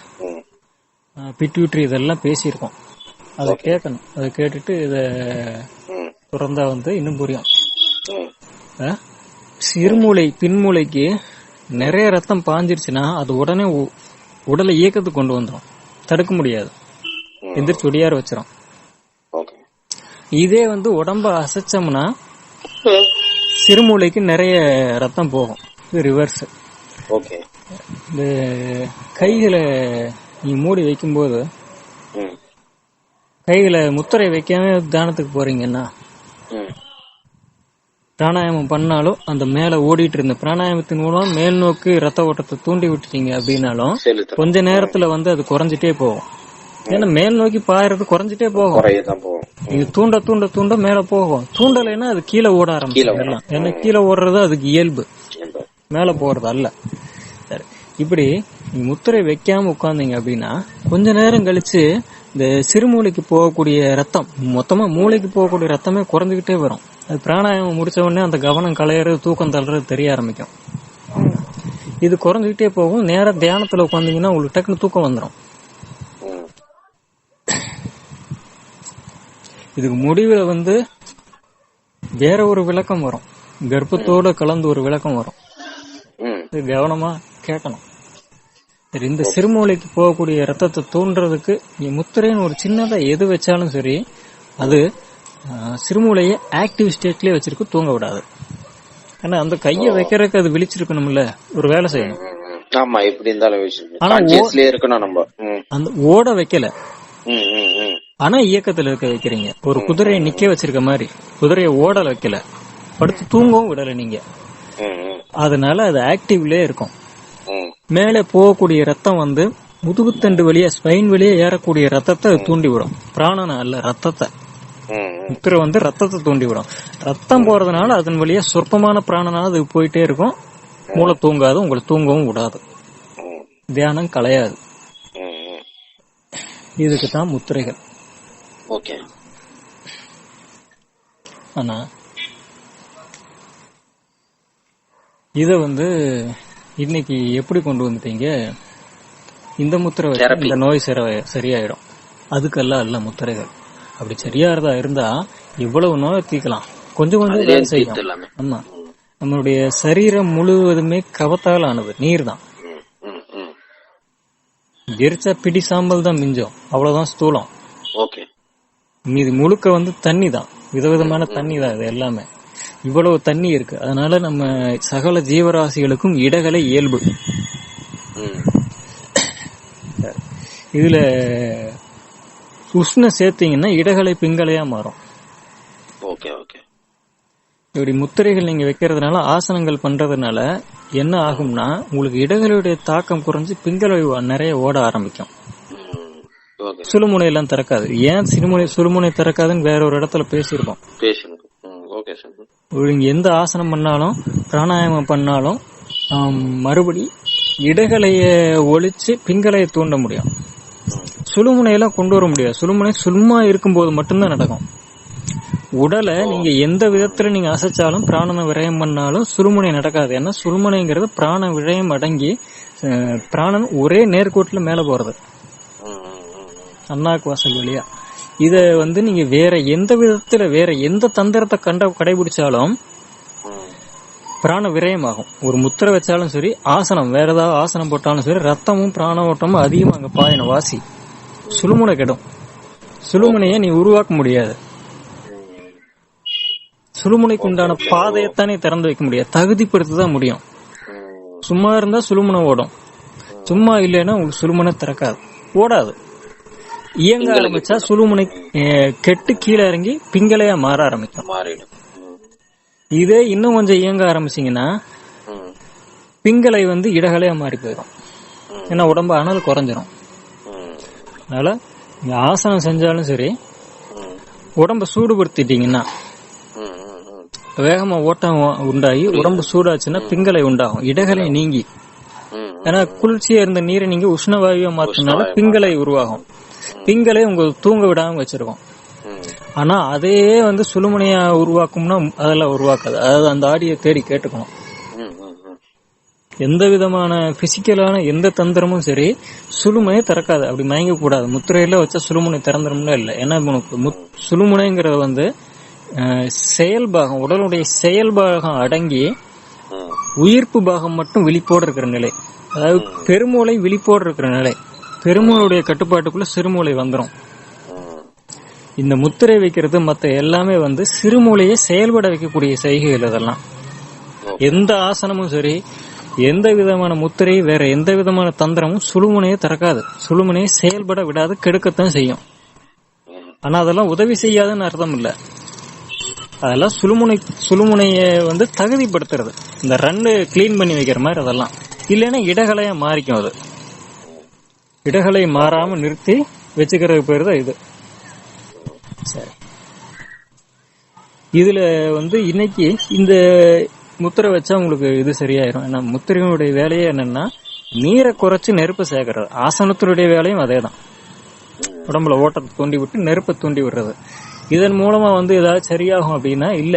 பிட்யூட்ரி, இதெல்லாம் பேசியிருக்கோம். அதை கேட்கணும். அதை கேட்டுட்டு இத துறந்தா வந்து இன்னும் புரியும். சிறுமூளை பின்மூளைக்கு நிறைய ரத்தம் பாஞ்சிருச்சுன்னா அது உடனே உடலை இயக்கத்துக்கு கொண்டு வந்துடும், தடுக்க முடியாது, எந்திரிச்சு ஒடியார வச்சிரும். இதே வந்து உடம்ப அசைச்சோம்னா சிறுமூளைக்கு நிறைய ரத்தம் போகும். இது ரிவர்ஸ். இந்த கைகளை நீ மூடி வைக்கும்போது, கைகளை முத்திரை வைக்காம தியானத்துக்கு போறீங்கன்னா, பிராணாயாமம் பண்ணாலும் அந்த மேல ஓடிட்டு இருந்த பிராணாயாமத்தின் மூலம் மேல் நோக்கி ரத்த ஓட்டத்தை தூண்டி விட்டுட்டீங்க அப்படின்னாலும் கொஞ்ச நேரத்துல வந்து அது குறைஞ்சிட்டே போகும். ஏன்னா மேல் நோக்கி பாயறது குறைஞ்சிட்டே போகும். இது தூண்ட தூண்ட தூண்ட மேல போகும். தூண்டலைன்னா அது கீழே ஓட ஆரம்பிச்சிடலாம். ஏன்னா கீழே ஓடுறது அதுக்கு இயல்பு, மேல போறது அல்ல. சரி, இப்படி முத்திரை வைக்காம உட்கார்ந்தீங்க அப்படின்னா கொஞ்ச நேரம் கழிச்சு இந்த சிறுமூளைக்கு போகக்கூடிய ரத்தம், மொத்தமா மூளைக்கு போகக்கூடிய ரத்தமே குறைஞ்சுக்கிட்டே வரும். அது பிராணாயாமம் முடிச்ச உடனே அந்த கவனம் கலையறது, தூக்கம் தள்ளுறது தெரிய ஆரம்பிக்கும். இது குறைஞ்சுக்கிட்டே போகும். நேர தியானத்துல உட்காந்தீங்கன்னா உங்களுக்கு டக்குனு தூக்கம் வந்துடும். இதுக்கு முடிவுல வந்து வேற ஒரு விளக்கம் வரும், கர்ப்பத்தோட கலந்து ஒரு விளக்கம் வரும். இது கவனமா கேட்கணும். சரி, இந்த சிறுமூளைக்கு போகக்கூடிய ரத்தத்தை தூண்டுறதுக்கு நீ முத்திரைன்னு ஒரு சின்னதா எது வச்சாலும் சரி, அது சிறுமூளைய ஆக்டிவ் ஸ்டேட்லயே வச்சிருக்கு, தூங்க விடாது. ஏன்னா அந்த கைய வைக்கிறதுக்கு அது விழிச்சிருக்கணும்ல, ஒரு வேலை செய்யணும். ஆனா அந்த ஓட வைக்கல, ஆனா இயக்கத்துல இருக்க வைக்கிறீங்க. ஒரு குதிரையை நிக்க வச்சிருக்க மாதிரி குதிரையை ஓடல வைக்கல, படுத்து தூங்கவும் விடல நீங்க. அதனால அது ஆக்டிவ்லயே இருக்கும். மேலே போகக்கூடிய ரத்தம் வந்து முதுகுத்தண்டு வழியா, ஸ்பைன் வழியா ஏறக்கூடிய ரத்தத்தை அது தூண்டி விடும். பிராணனை அல்ல, ரத்தத்தை. முத்திரை வந்து ரத்தத்தை தூண்டி விடும். ரத்தம் போறதுனால அதன் வழியா சொற்பமான பிராணனால அது போயிட்டே இருக்கும். மூளை தூங்காது, உங்களை தூங்கவும் விடாது, தியானம் கலையாது. இதுக்கு தான் முத்திரைகள். ஆனா இத வந்து இன்னைக்கு எப்படி கொண்டு வந்துட்டீங்க, இந்த முத்திரை வச்சு இந்த நோய் சரியாயிடும், அதுக்கெல்லாம் இல்ல முத்திரைகள். அப்படி சரியாறதா இருந்தா இவ்வளவு நோயை தீக்கலாம். கொஞ்சம் கொஞ்சம் வேலை செய்யும். ஆமா, நம்மளுடைய சரீரம் முழுவதுமே கவத்தால் ஆனது, நீர் தான். எரிச்சா பிடி சாம்பல் தான் மிஞ்சம், அவ்வளவுதான் ஸ்தூலம். மீது முழுக்க வந்து தண்ணி தான், விதவிதமான தண்ணி தான். இது எல்லாமே இவ்வளவு தண்ணி இருக்கு. அதனால நம்ம சகல ஜீவராசிகளுக்கும் இடகலை இயல்பு. இதுல உஷ்ண சேர்த்தீங்கன்னா இடகலை பிங்களையா மாறும். இப்படி முத்திரைகள் நீங்க வைக்கிறதுனால, ஆசனங்கள் பண்றதுனால என்ன ஆகும்னா உங்களுக்கு இடகளுடைய தாக்கம் குறைஞ்சு பிங்கலை நிறைய ஓட ஆரம்பிக்கும். சுழுமுனை எல்லாம் திறக்காது. ஏன் சுழுமுனை திறக்காதுன்னு வேற ஒரு இடத்துல பேசியிருக்கோம். நீங்க எந்த ஆசனம் பண்ணாலும் பிராணாயாமம் பண்ணாலும் மறுபடி இடகலைய ஒழிச்சு பிங்கலைய தூண்ட முடியும். சுழுமுனையெல்லாம் கொண்டு வர முடியாது. சுழுமுனை சும்மா இருக்கும்போது மட்டும்தான் நடக்கும். உடலை நீங்க எந்த விதத்துல நீங்க அசைச்சாலும் பிராணனை விரயம் பண்ணாலும் சுழுமுனை நடக்காது. ஏன்னா சுழுமுனைங்கிறது பிராண விரயம் அடங்கி பிராணன் ஒரே நேர்கோட்டுல மேல போறது அண்ணாக்கு வாசல் வழியா. இத நீங்க வேற எந்த விதத்துல வேற எந்த தந்திரத்தை கடைபிடிச்சாலும் பிராண விரயம் ஆகும். ஒரு முத்திரை வச்சாலும் சரி, ஆசனம் வேற ஏதாவது ஆசனம் போட்டாலும் சரி, ரத்தமும் பிராண ஓட்டமும் அதிகமா அங்க பாயணும். வாசி சுழுமுனை கெடும். சுழுமுனைய நீ உருவாக்க முடியாது. சுழுமுனைக்கு உண்டான பாதையத்தானே திறந்து வைக்க முடியாது, தகுதிப்படுத்ததான் முடியும். சும்மா இருந்தா சுழுமுனை ஓடும், சும்மா இல்லைன்னா உங்களுக்கு சுழுமுனை திறக்காது, ஓடாது. இயங்க ஆரம்பிச்சா சுழுமுனை கெட்டு கீழே இறங்கி பிங்களையா மாற ஆரம்பிக்கும். இதே இன்னும் கொஞ்சம் இயங்க ஆரம்பிச்சீங்கன்னா பிங்களை இடகலையா மாறி போயிடும். ஏன்னா உடம்பு அனல் குறைஞ்சிரும். அதனால நீங்க ஆசனம் செஞ்சாலும் சரி, உடம்ப சூடுபடுத்திட்டீங்கன்னா வேகமா ஓட்டம் உண்டாகி உடம்பு சூடாச்சுன்னா பிங்களை உண்டாகும், இடகலை நீங்கி. ஏன்னா குளிர்ச்சியா இருந்த நீரை நீங்க உஷ்ணவாயுவா மாத்தினால பிங்களை உருவாகும். பிங்களை உங்களுக்கு தூங்க விடாம வச்சிருக்கோம். ஆனா அதே சுழுமுனையா உருவாக்கும்னா அதெல்லாம் உருவாக்காது. அதாவது அந்த ஆடியை தேடி கேட்டுக்கணும். எந்த விதமான பிசிக்கலான எந்த தந்திரமும் சரி சுழுமுனையை திறக்காது. அப்படி மயங்க கூடாது. முத்திரையில வச்சா சுழுமுனை திறந்துரும்னா இல்லை. ஏன்னா உனக்கு சுழுமுனைங்கிறது செயல்பாகம், உடலுடைய செயல்பாகம் அடங்கி உயிர்ப்பு பாகம் மட்டும் விழிப்போடு இருக்கிற நிலை. அதாவது பெருமூளை விழிப்போடு இருக்கிற நிலை. பெருமூளுடைய கட்டுப்பாட்டுக்குள்ள சிறுமூளை வந்துடும். இந்த முத்திரை வைக்கிறது மத்த எல்லாமே சிறுமூளையை செயல்பட வைக்கக்கூடிய செய்கைகள். இதெல்லாம் எந்த ஆசனமும் சரி, எந்த விதமான முத்திரை வேற எந்த விதமான தந்திரமும் சுழுமுனையை திறக்காது. சுழுமுனையை செயல்பட விடாது, கெடுக்கத்தான் செய்யும். ஆனா அதெல்லாம் உதவி செய்யாதுன்னு அர்த்தம் இல்ல. அதெல்லாம் சுழுமுனைய தகுதிப்படுத்துறது, இந்த ரன்னு கிளீன் பண்ணி வைக்கிற மாதிரி. அதெல்லாம் இல்லைன்னா இடகலையா மாறிக்கும். அது இடகலை மாறாம நிறுத்தி வச்சுக்கிறது பேரு தான் இது. சரி, இதுல இன்னைக்கு இந்த முத்திரை வச்சா உங்களுக்கு இது சரியாயிரும். ஏன்னா முத்திரையினுடைய வேலையே என்னன்னா நீரை குறைச்சு நெருப்பை சேர்க்கறது. ஆசனத்தினுடைய வேலையும் அதே தான். உடம்புல ஓட்டத்தை தூண்டி விட்டு நெருப்பை தூண்டி விடுறது. இதன் மூலமா ஏதாவது சரியாகும் அப்படின்னா இல்ல.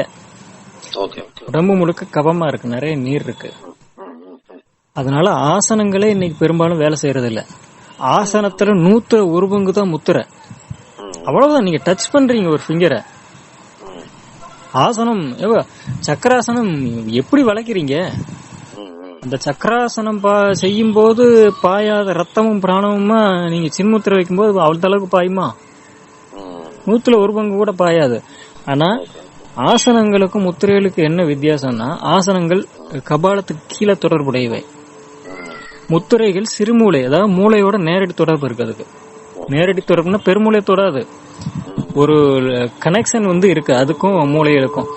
உடம்பு முழுக்க கபமா இருக்கு, நிறைய நீர் இருக்கு. அதனால ஆசனங்களே இன்னைக்கு பெரும்பாலும் வேலை செய்யறது இல்ல. ஆசனத்துல 100 பங்கு தான் முத்திரை. அவ்வளவுதான். நீங்க டச் பண்றீங்க ஒரு ஃபிங்கரை. ஆசனம் சக்கராசனம் எப்படி வளைக்கிறீங்க? அந்த சக்கராசனம் செய்யும் போது பாயாத ரத்தமும் பிராணமுமா நீங்க சின்முத்திரை வைக்கும் போது அவ்வளவு அளவுக்கு பாயுமா? 100 பங்கு கூட பாயாது. ஆனா ஆசனங்களுக்கும் முத்திரைகளுக்கு என்ன வித்தியாசம்னா, ஆசனங்கள் கபாலத்துக்கு கீழே தொடர்புடையவை, முத்திரைகள் சிறுமூளை, அதாவது மூளையோட நேரடி தொடர்பு இருக்கு. அதுக்கு நேரடி தொடர்புனா பெருமூளை தொடாது, ஒரு கனெக்ஷன் இருக்கு அதுக்கும் மூளைகளுக்கும்.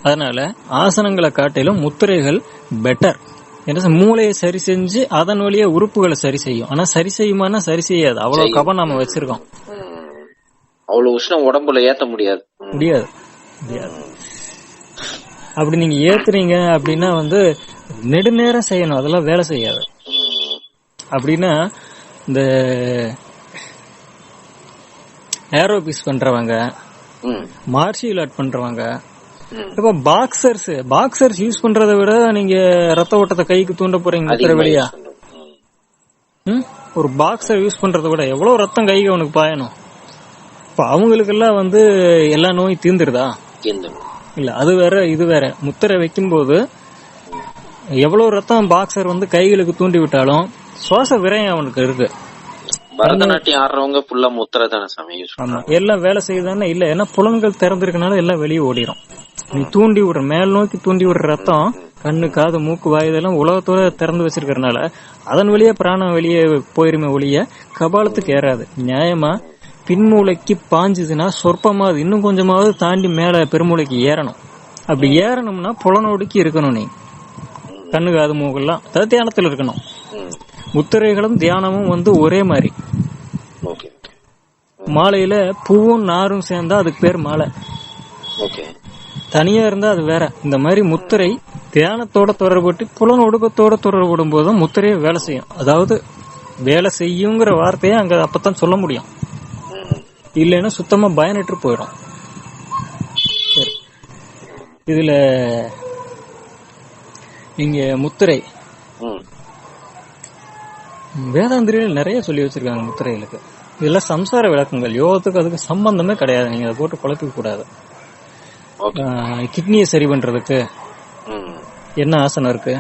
அதனால ஆசனங்களை காட்டிலும் முத்திரைகள் பெட்டர். என்ன, மூளையை சரி செஞ்சு அதன் வழியா உறுப்புகளை சரி செய்யும். ஆனா சரி செய்யுமானா சரி செய்யாது. அவ்வளவு கபம் நாம வச்சிருக்கோம். அவ்வளவு உஷ்ணம் உடம்புல ஏத்த முடியாது. அப்படி நீங்க ஏத்துறீங்க அப்படின்னா நெடுநேரம் செய்யணும், அதெல்லாம் வேலை செய்யாது. அப்படின்னா இந்த ஏரோபிக்ஸ் பண்றவங்க, மார்ஷியல் ஆர்ட் பண்றவங்க, இப்ப பாக்ஸர்ஸ் யூஸ் பண்றதை விட நீங்க ரத்த ஓட்டத்தை கைக்கு தூண்ட போறீங்க முத்திரை வழியா. ஒரு பாக்ஸர் யூஸ் பண்றதை விட எவ்வளவு ரத்தம் கைக்கு அவனுக்கு பாயணும். இப்ப அவங்களுக்கு எல்லாம் எல்லா நோயும் தீர்ந்துருதா? இல்ல, அது வேற இது வேற. முத்திரை வைக்கும் போது எவ்வளவு ரத்தம் பாக்ஸர் கைகளுக்கு தூண்டி விட்டாலும் சுவாச விரயம் அவனுக்கு இருக்கு. பரதநாட்டியம் ஆடுறவங்க ஃபுல்லா முத்திரை தானே சாமி யூஸ் பண்றாங்க. எல்லாம் வேலை செய்யுதானே? இல்ல, ஏன்னா புலன்கள் திறந்திருக்கனால எல்லாம் வெளியே ஓடிடும். நீ தூண்டி விடுற, மேல் நோக்கி தூண்டி விடுற ரத்தம் கண்ணு, காது, மூக்கு, வாய் இதெல்லாம் உலகத்தோட திறந்து வச்சிருக்கறனால அதன் வழியா பிராணம் வெளியே போயிருமே ஒழிய கபாலத்துக்கு ஏறாது. நியாயமா பின்மூளைக்கு பாஞ்சுதுன்னா சொற்பமா அது இன்னும் கொஞ்சமாவது தாண்டி மேல பெருமூளைக்கு ஏறணும். அப்படி ஏறணும்னா புலனோடுக்கு இருக்கணும். நீ கண்ணு காது மூக்கெல்லாம், அதாவது தியானத்துல இருக்கணும். முத்திரைகளும் தியானமும் வந்து ஒரே மாதிரி. மாலையில பூவும் நாரும் சேர்ந்தா அதுக்கு பேர் மாலை, தனியா இருந்தா அது வேற. இந்த மாதிரி முத்திரை தியானத்தோட தொடர்பட்டு புலன் ஒடுக்கத்தோட தொடர்படும் போதும் முத்திரையை வேலை செய்யும். அதாவது வேலை செய்யுங்கிற வார்த்தையை அங்க அப்பதான் சொல்ல முடியும், இல்லைன்னா சுத்தமா பயனற்று போயிடும். சரி, இதுல நீங்க முத்திரை வேதாந்திரியில் நிறைய சொல்லி வச்சிருக்காங்க முத்திரைகளுக்கு. இதெல்லாம் சம்சார விளக்கங்கள், யோகத்துக்கு அதுக்கு சம்பந்தமே கிடையாது. நீங்க அதை போட்டு குழப்பிக்க கூடாது. கிட்னியை சரி பண்றதுக்கு என்ன ஆசனம் இருக்கு?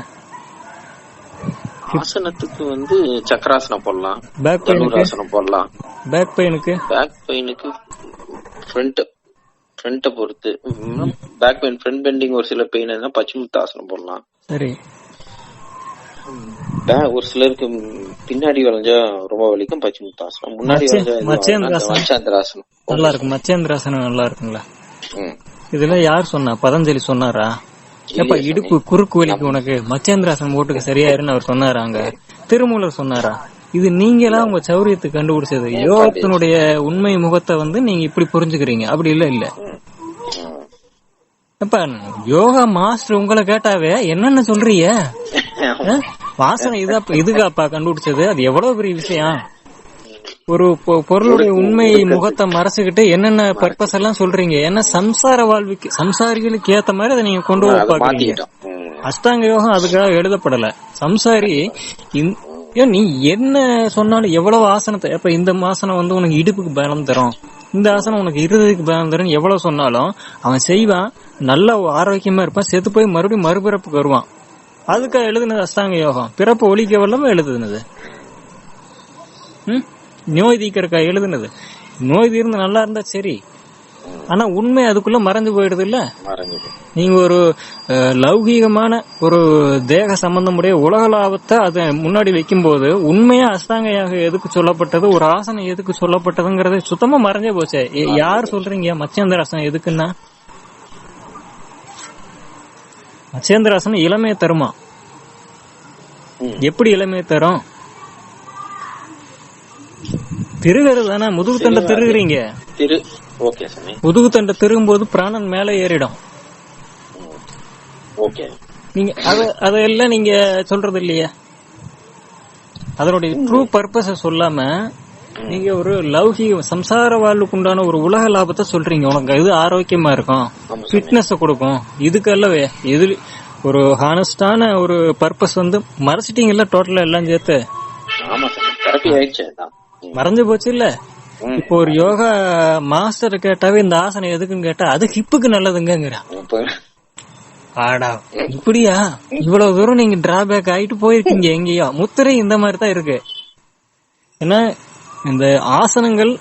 ஆசனத்துக்கு வந்து சக்கராசனம் போடலாம், பேக் பெயினுக்கு ஆசனம் போடலாம். பேக் பெயினுக்கு ஃப்ரண்ட்டை பொறுத்து பேக் பெயின், ஃப்ரண்ட் பெண்டிங் ஒரு சில பெயின் எதுனா பச்சைமுத்தாசனம் போடலாம். சரி, ஒரு சிலருக்கு பின்னாடி வளைஞ்சா ரொம்ப வலிக்கும் பச்சைமுத்தாசனம், முன்னாடி மச்சேந்திராசனம் நல்லா இருக்கும். மச்சேந்திராசனம் நல்லா இருக்குங்களா? இதெல்லாம் யார் சொன்னா? பதஞ்சலி சொன்னாரா? எப்ப இடுப்பு குறுக்கு வலிக்கு உனக்கு மச்சேந்திராசனம் போட்டுக்கு சரியாயிருன்னு அவர் சொன்னாரா? அங்க திருமூலர் சொன்னாரா? இது நீங்களா உங்க சௌரியத்தை கண்டுபிடிச்சது. யோகத்தினுடைய உண்மை முகத்தை வந்து நீங்க இப்படி புரிஞ்சுக்கிறீங்க. அப்படி இல்ல. இப்ப யோகா மாஸ்டர் உங்களை கேட்டாவே என்னன்னு சொல்றீங்க? வாசனை இதுக்காப்பா கண்டுபிடிச்சது. அது எவ்வளவு பெரிய விஷயம். ஒரு பொருளுடைய உண்மை முகத்தை மறைச்சுக்கிட்டு என்னென்ன பர்பஸ் எல்லாம் சொல்றீங்க. ஏன்னா சம்சார வாழ்வுக்கு, சம்சாரிகளுக்கு ஏத்த மாதிரி அதை நீங்க கொண்டு பாக்குறீங்க. அஷ்டாங்க யோகம் அதுக்காக எழுதப்படல. சம்சாரி நீ என்ன சொன்னாலும் எவ்வளவு ஆசனத்தை, இப்ப இந்த ஆசனம் வந்து உனக்கு இடுப்புக்கு பலம் தரும், இந்த ஆசனம் உனக்கு இருதயத்துக்கு பலம் தரும் எவ்வளவு சொன்னாலும் அவன் செய்வான், நல்ல ஆரோக்கியமா இருப்பான், செத்து போய் மறுபடியும் மறுபிறப்புக்கு வருவான். அதுக்காக எழுதுனது அஷ்டாங்க யோகம். பிறப்பு ஒழிக்க வல்லமா எழுதுனது, நோய் தீக்கிறக்கா எழுதுனது. நோய் தீர்ந்து நல்லா இருந்தா சரி, ஆனா உண்மை அதுக்குள்ள மறைஞ்சு போயிடுது இல்ல. நீங்க ஒரு லௌகீகமான ஒரு தேக சம்பந்தமுடைய உலக லாபத்தை அதை முன்னாடி வைக்கும் போது உண்மையா அஷ்டாங்க எதுக்கு சொல்லப்பட்டது, ஒரு ஆசனம் எதுக்கு சொல்லப்பட்டதுங்கிறது சுத்தமா மறைஞ்சே போச்சே. யார் சொல்றீங்க மச்சேந்திராசனம் எதுக்குன்னா? மச்சேந்திராசனம் இளமையை தருமா? எப்படி இளமையை தரும்? திருகிறது தானே. முதுகு தண்டை திருகுறீங்க, முதுகு தண்டை திருகும் போது பிராணன் மேல ஏறிடும். நீங்க அதெல்லாம் நீங்க சொல்றது இல்லையா? அதனுடைய ட்ரூ பர்பஸ சொல்லாம நீங்க ஒரு லௌகிக சம்சார வாழ்வுக்கு உண்டான ஒரு உலக லாபத்தை சொல்றீங்க. உனக்கு இது ஆரோக்கியமா இருக்கும், ஃபிட்னஸ் கொடுக்கும். இதுக்கு அல்லவே இது ஒரு ஹானஸ்டான ஒரு பர்பஸ் வந்து மறைச்சிட்டீங்கல்ல டோட்டலா எல்லாம் சேர்த்து. மறைஞ்சு போச்சு இல்ல. இப்போ ஒரு யோகா மாஸ்டர் கேட்டாவே இந்த ஆசனம் எதுக்குன்னு கேட்டா அது ஹிப்புக்கு நல்லதுங்கிற. ஆடா இப்படியா? இவ்வளவு தூரம் நீங்க டிராபேக் ஆயிட்டு போயிருக்கீங்க எங்கேயோ. முத்திரை இந்த மாதிரி தான் இருக்கு. ஏன்னா இந்த ஆசனங்கள்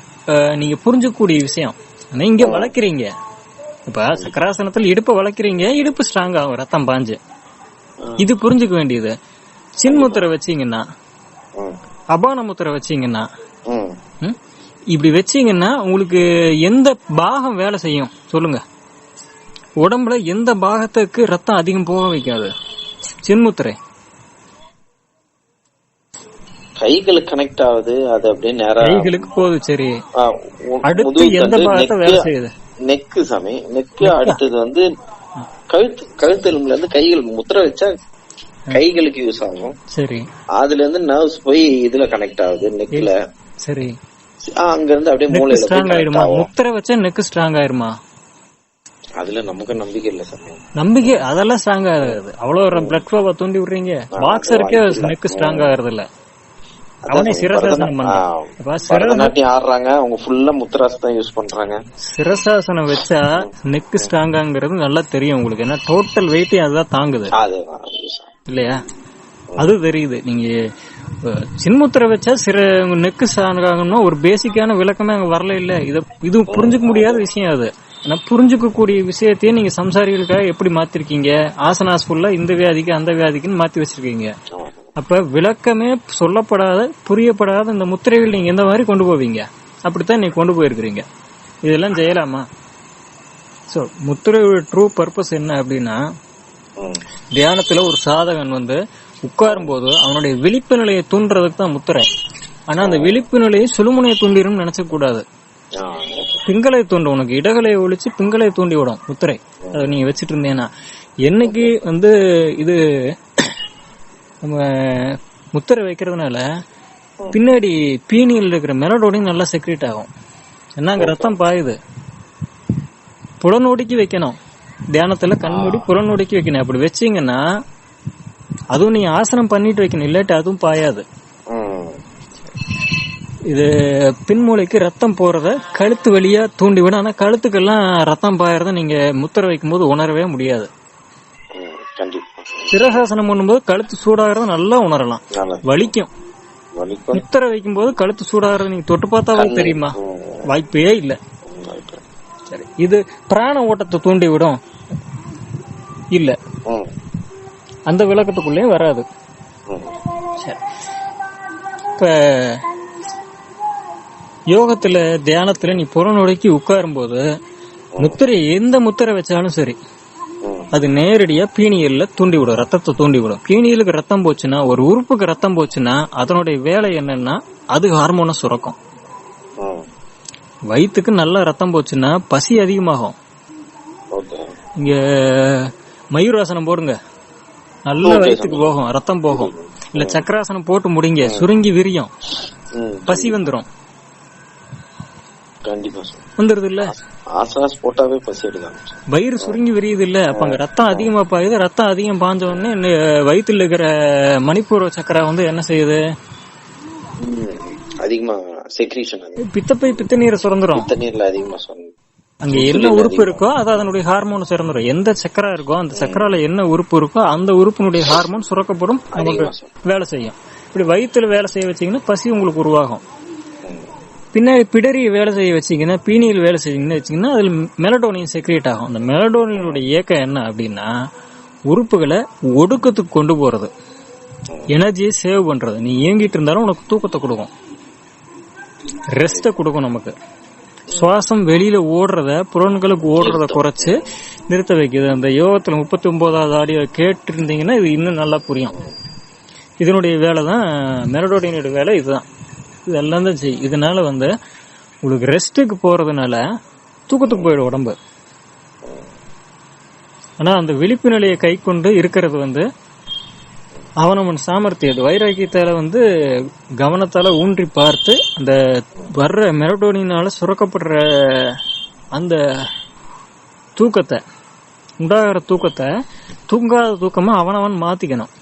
நீங்க புரிஞ்சக்கூடிய விஷயம். நீங்க வளர்க்கிறீங்க. இப்ப சக்கராசனத்துல இடுப்பை வளர்க்கிறீங்க, இடுப்பு ஸ்ட்ராங் ஆகும், ரத்தம் பாஞ்சு. இது புரிஞ்சுக்க வேண்டியது. சின்முத்திரை வச்சீங்கன்னா, அபான முத்திரை வச்சீங்கன்னா, இப்படி வச்சீங்கன்னா உங்களுக்கு எந்த பாகம் வேலை செய்யும் சொல்லுங்க? உடம்புல எந்த பாகத்துக்கு ரத்தம் அதிகம் போக வைக்காது? சின்முத்திரை கைகளுக்கு கனெக்ட் ஆகுது, அது அப்படியே நேரா கைகளுக்கு போகுது. சரி, அடுத்து எந்த பாகத்தை வேலை செய்யுது? நெக்கு சாமி. நெக்கு அடுத்தது வந்து கழுத்தெலும்புல இருந்து கைகளுக்கு முத்திரை வச்சா கைகளுக்கு யூஸ் ஆகும். சரி, அதுல இருந்து நர்வ்ஸ் போய் இதுல கனெக்ட் ஆகுது நெக்ல. சரி, அங்க இருந்து அப்படியே மூளையில ஸ்ட்ராங் ஆயிடுமா? முத்திரை வச்சா நெக் ஸ்ட்ராங் ஆயிருமா? அதுல நமக்கு நம்பிக்கை இல்ல சார். நம்பிக்கை அதெல்லாம் ஸ்ட்ராங் ஆகுது. அவ்வளவு பிளட் ஃப்ளோவை தூண்டி விடுறீங்க. பாக்ஸருக்கே நெக் ஸ்ட்ராங் ஆகுறது இல்ல. அவனே சிரசாசனம் ஆடுறாங்க, அவங்க ஃபுல்லா முத்திராசனம் யூஸ் பண்றாங்க. சிரசாசனம் வச்சா நெக் ஸ்ட்ராங்காங்கிறது நல்லா தெரியும் உங்களுக்கு. ஏன்னா டோட்டல் வெயிட்டே அதுதான் தாங்குது இல்லையா? அது தெரியுது. நீங்க சின்முத்திரை வச்சா நெக்கு ஸ்ட்ராங் ஆகணும்னா ஒரு பேசிக்கான விளக்கமே அங்க வரல இல்ல. இது புரிஞ்சுக்க முடியாத விஷயம். அது ஆனா புரிஞ்சுக்க கூடிய விஷயத்தையே நீங்க சம்சாரிகளுக்காக எப்படி மாத்திருக்கீங்க? ஆசனாஸ் ஃபுல்லா இந்த வியாதிக்கு அந்த வியாதிக்குன்னு மாத்தி வச்சிருக்கீங்க. அப்ப விளக்கமே சொல்லப்படாத, புரியப்படாத இந்த முத்திரைகள் நீங்க எந்த மாதிரி கொண்டு போவீங்க? அப்படித்தான் நீங்க கொண்டு போயிருக்கிறீங்க. இதெல்லாம் செய்யலாமா? சோ முத்திரையோட ட்ரூ பர்பஸ் என்ன அப்படின்னா, தியானத்துல ஒரு சாதகன் வந்து உட்காரும் போது அவனுடைய விழிப்பு நிலையை தூண்டுறதுக்கு தான் முத்திரை. ஆனா அந்த விழிப்பு நிலையை சுழுமுனையை தூண்டிடும் நினைச்ச கூடாது. பிங்களை தூண்டும், உனக்கு இடகலையை ஒழிச்சு பிங்களை தூண்டி விடும் முத்திரை. அதை நீங்க வச்சிட்டு இருந்தேன்னா என்னைக்கு வந்து இது நம்ம முத்திரை வைக்கிறதுனால பின்னாடி பீனியில் இருக்கிற மெலடோனின் நல்லா செக்ரேட் ஆகும். என்ன அங்க ரத்தம் பாயுது. புலனோடிக்கு வைக்கணும் தியானத்துல, கண்மூடி புலனோடிக்கு வைக்கணும். அப்படி வச்சீங்கன்னா அதுவும் நீங்க ஆசனம் பண்ணிட்டு வைக்கணும், இல்லாட்டி அதுவும் பாயாது. இது பின்மூளைக்கு ரத்தம் போறத கழுத்து வழியா தூண்டி விடும். ஆனா கழுத்துக்கெல்லாம் ரத்தம் பாயறத நீங்க முத்திரை வைக்கும் போது உணரவே முடியாது. சிரசாசனம் பண்ணும்போது கழுத்து சூடாகிறத நல்லா உணரலாம், வலிக்கும். முத்திரை வைக்கும் போது கழுத்து சூடாகிறத நீங்க தொட்டு பார்த்தாவே தெரியுமா? வாய்ப்பே இல்ல. சரி, இது பிராண ஓட்டத்தை தூண்டி விடும் இல்ல, அந்த விளக்கத்துக்குள்ளே வராது. சரி, இப்ப யோகத்துல தியானத்துல நீ புறநோக்கி உட்காரும் போது முத்திரை எந்த முத்திரை வச்சாலும் சரி அது நேரடியா பீனியல்ல தூண்டி விடும், ரத்தத்தை தூண்டி விடும். பீனியலுக்கு ரத்தம் போச்சுன்னா, ஒரு உறுப்புக்கு ரத்தம் போச்சுன்னா அதனுடைய வேலை என்னன்னா அது ஹார்மோனை சுரக்கும். வயிற்றுக்கு நல்லா ரத்தம் போச்சுன்னா பசி அதிகமாகும். இங்க மயூராசனம் போடுங்க, நல்ல வயிற்றுக்கு போகும், ரத்தம் போகும். இல்ல சக்கராசனம் போட்டு முடிங்க, சுருங்கி விரியும், பசி வந்துரும். வந்துருது இல்ல, வயிறு சுருங்கி விரியுது இல்ல, அப்ப அங்க ரத்தம் அதிகமா பாயுது. ரத்தம் அதிகம் பாஞ்ச உடனே வயிற்றுல இருக்கிற மணிப்பூர்வ சக்கரா வந்து என்ன செய்யுது, அதிகமா செக்ரீஷன், பித்தப்பை பித்த நீரை சுரந்துரும். அங்க என்ன உறுப்பு இருக்கோ அது அதனுடைய ஹார்மோன் சுரந்துரும். எந்த சக்கரா இருக்கோ அந்த சக்கரால என்ன உறுப்பு இருக்கோ அந்த உறுப்பினுடைய ஹார்மோன் சுரக்கப்படும், நமக்கு வேலை செய்யும். இப்படி வயிற்றுல வேலை செய்ய வச்சீங்கன்னா பசி உங்களுக்கு உருவாகும். பின்னாடி பிடரி வேலை செய்ய வச்சீங்கன்னா, பீனியில் வேலை செய்வீங்கன்னு வச்சீங்கன்னா அதுல மெலடோனின் செக்ரேட் ஆகும். அந்த மெலடோனினுடைய இயக்கம் என்ன அப்படின்னா உறுப்புகளை ஒடுக்கத்துக்கு கொண்டு போறது, எனர்ஜியை சேவ் பண்றது. நீ இயங்கிட்டு இருந்தாலும் உனக்கு தூக்கத்தை கொடுக்கும், ரெஸ்ட கொடுக்கும். நமக்கு சுவாசம் வெளியில ஓடுறத, புலன்களுக்கு ஓடுறத குறைச்சு நிறுத்த வைக்குது. அந்த யோகத்துல 39வது ஆடியோ கேட்டு இருந்தீங்கன்னா இது இன்னும் நல்லா புரியும். இதனுடைய வேலை தான், மெலடோனினுடைய வேலை இதுதான். இதெல்லாம் தான் செய்யும். இதனால வந்து உங்களுக்கு ரெஸ்ட்டுக்கு போறதுனால தூக்கத்துக்கு போயிடும் உடம்பு. ஆனா அந்த விழிப்பு நிலையை கை கொண்டு இருக்கிறது வந்து அவனவன் சாமர்த்தியம். வைராக்கியத்தால வந்து கவனத்தால ஊன்றி பார்த்து அந்த வர்ற மெலடோனினால சுரக்கப்படுற அந்த தூக்கத்தை, உண்டாகிற தூக்கத்தை தூங்காத தூக்கமா அவனவன் மாத்திக்கணும்.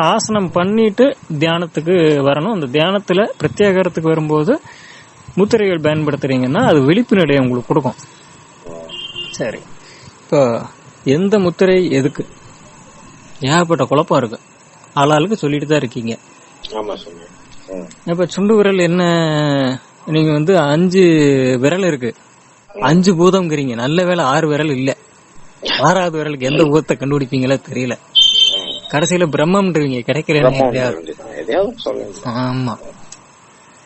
ஆசனம் பண்ணிட்டு தியானத்துக்கு வரணும். அந்த தியானத்துல பிரத்யேகத்துக்கு வரும்போது முத்திரைகள் பயன்படுத்துறீங்கன்னா அது விழிப்பு நிலையை உங்களுக்கு கொடுக்கும். சரி, இப்போ எந்த முத்திரை எதுக்கு ஏகப்பட்ட குழப்பம் இருக்கு, ஆளாளுக்கு சொல்லிட்டு தான் இருக்கீங்க. இப்ப சுண்டு விரல் என்ன, நீங்க வந்து 5 விரல் இருக்கு, 5 பூதம்ங்கிறீங்க. நல்ல வேலை 6 விரல் இல்ல. 6வது விரலுக்கு எந்த பூதத்தை கண்டுபிடிப்பீங்களோ தெரியல. கடைசியில பிரம்மம்ன்றீங்க, கிடைக்கல. ஆமா,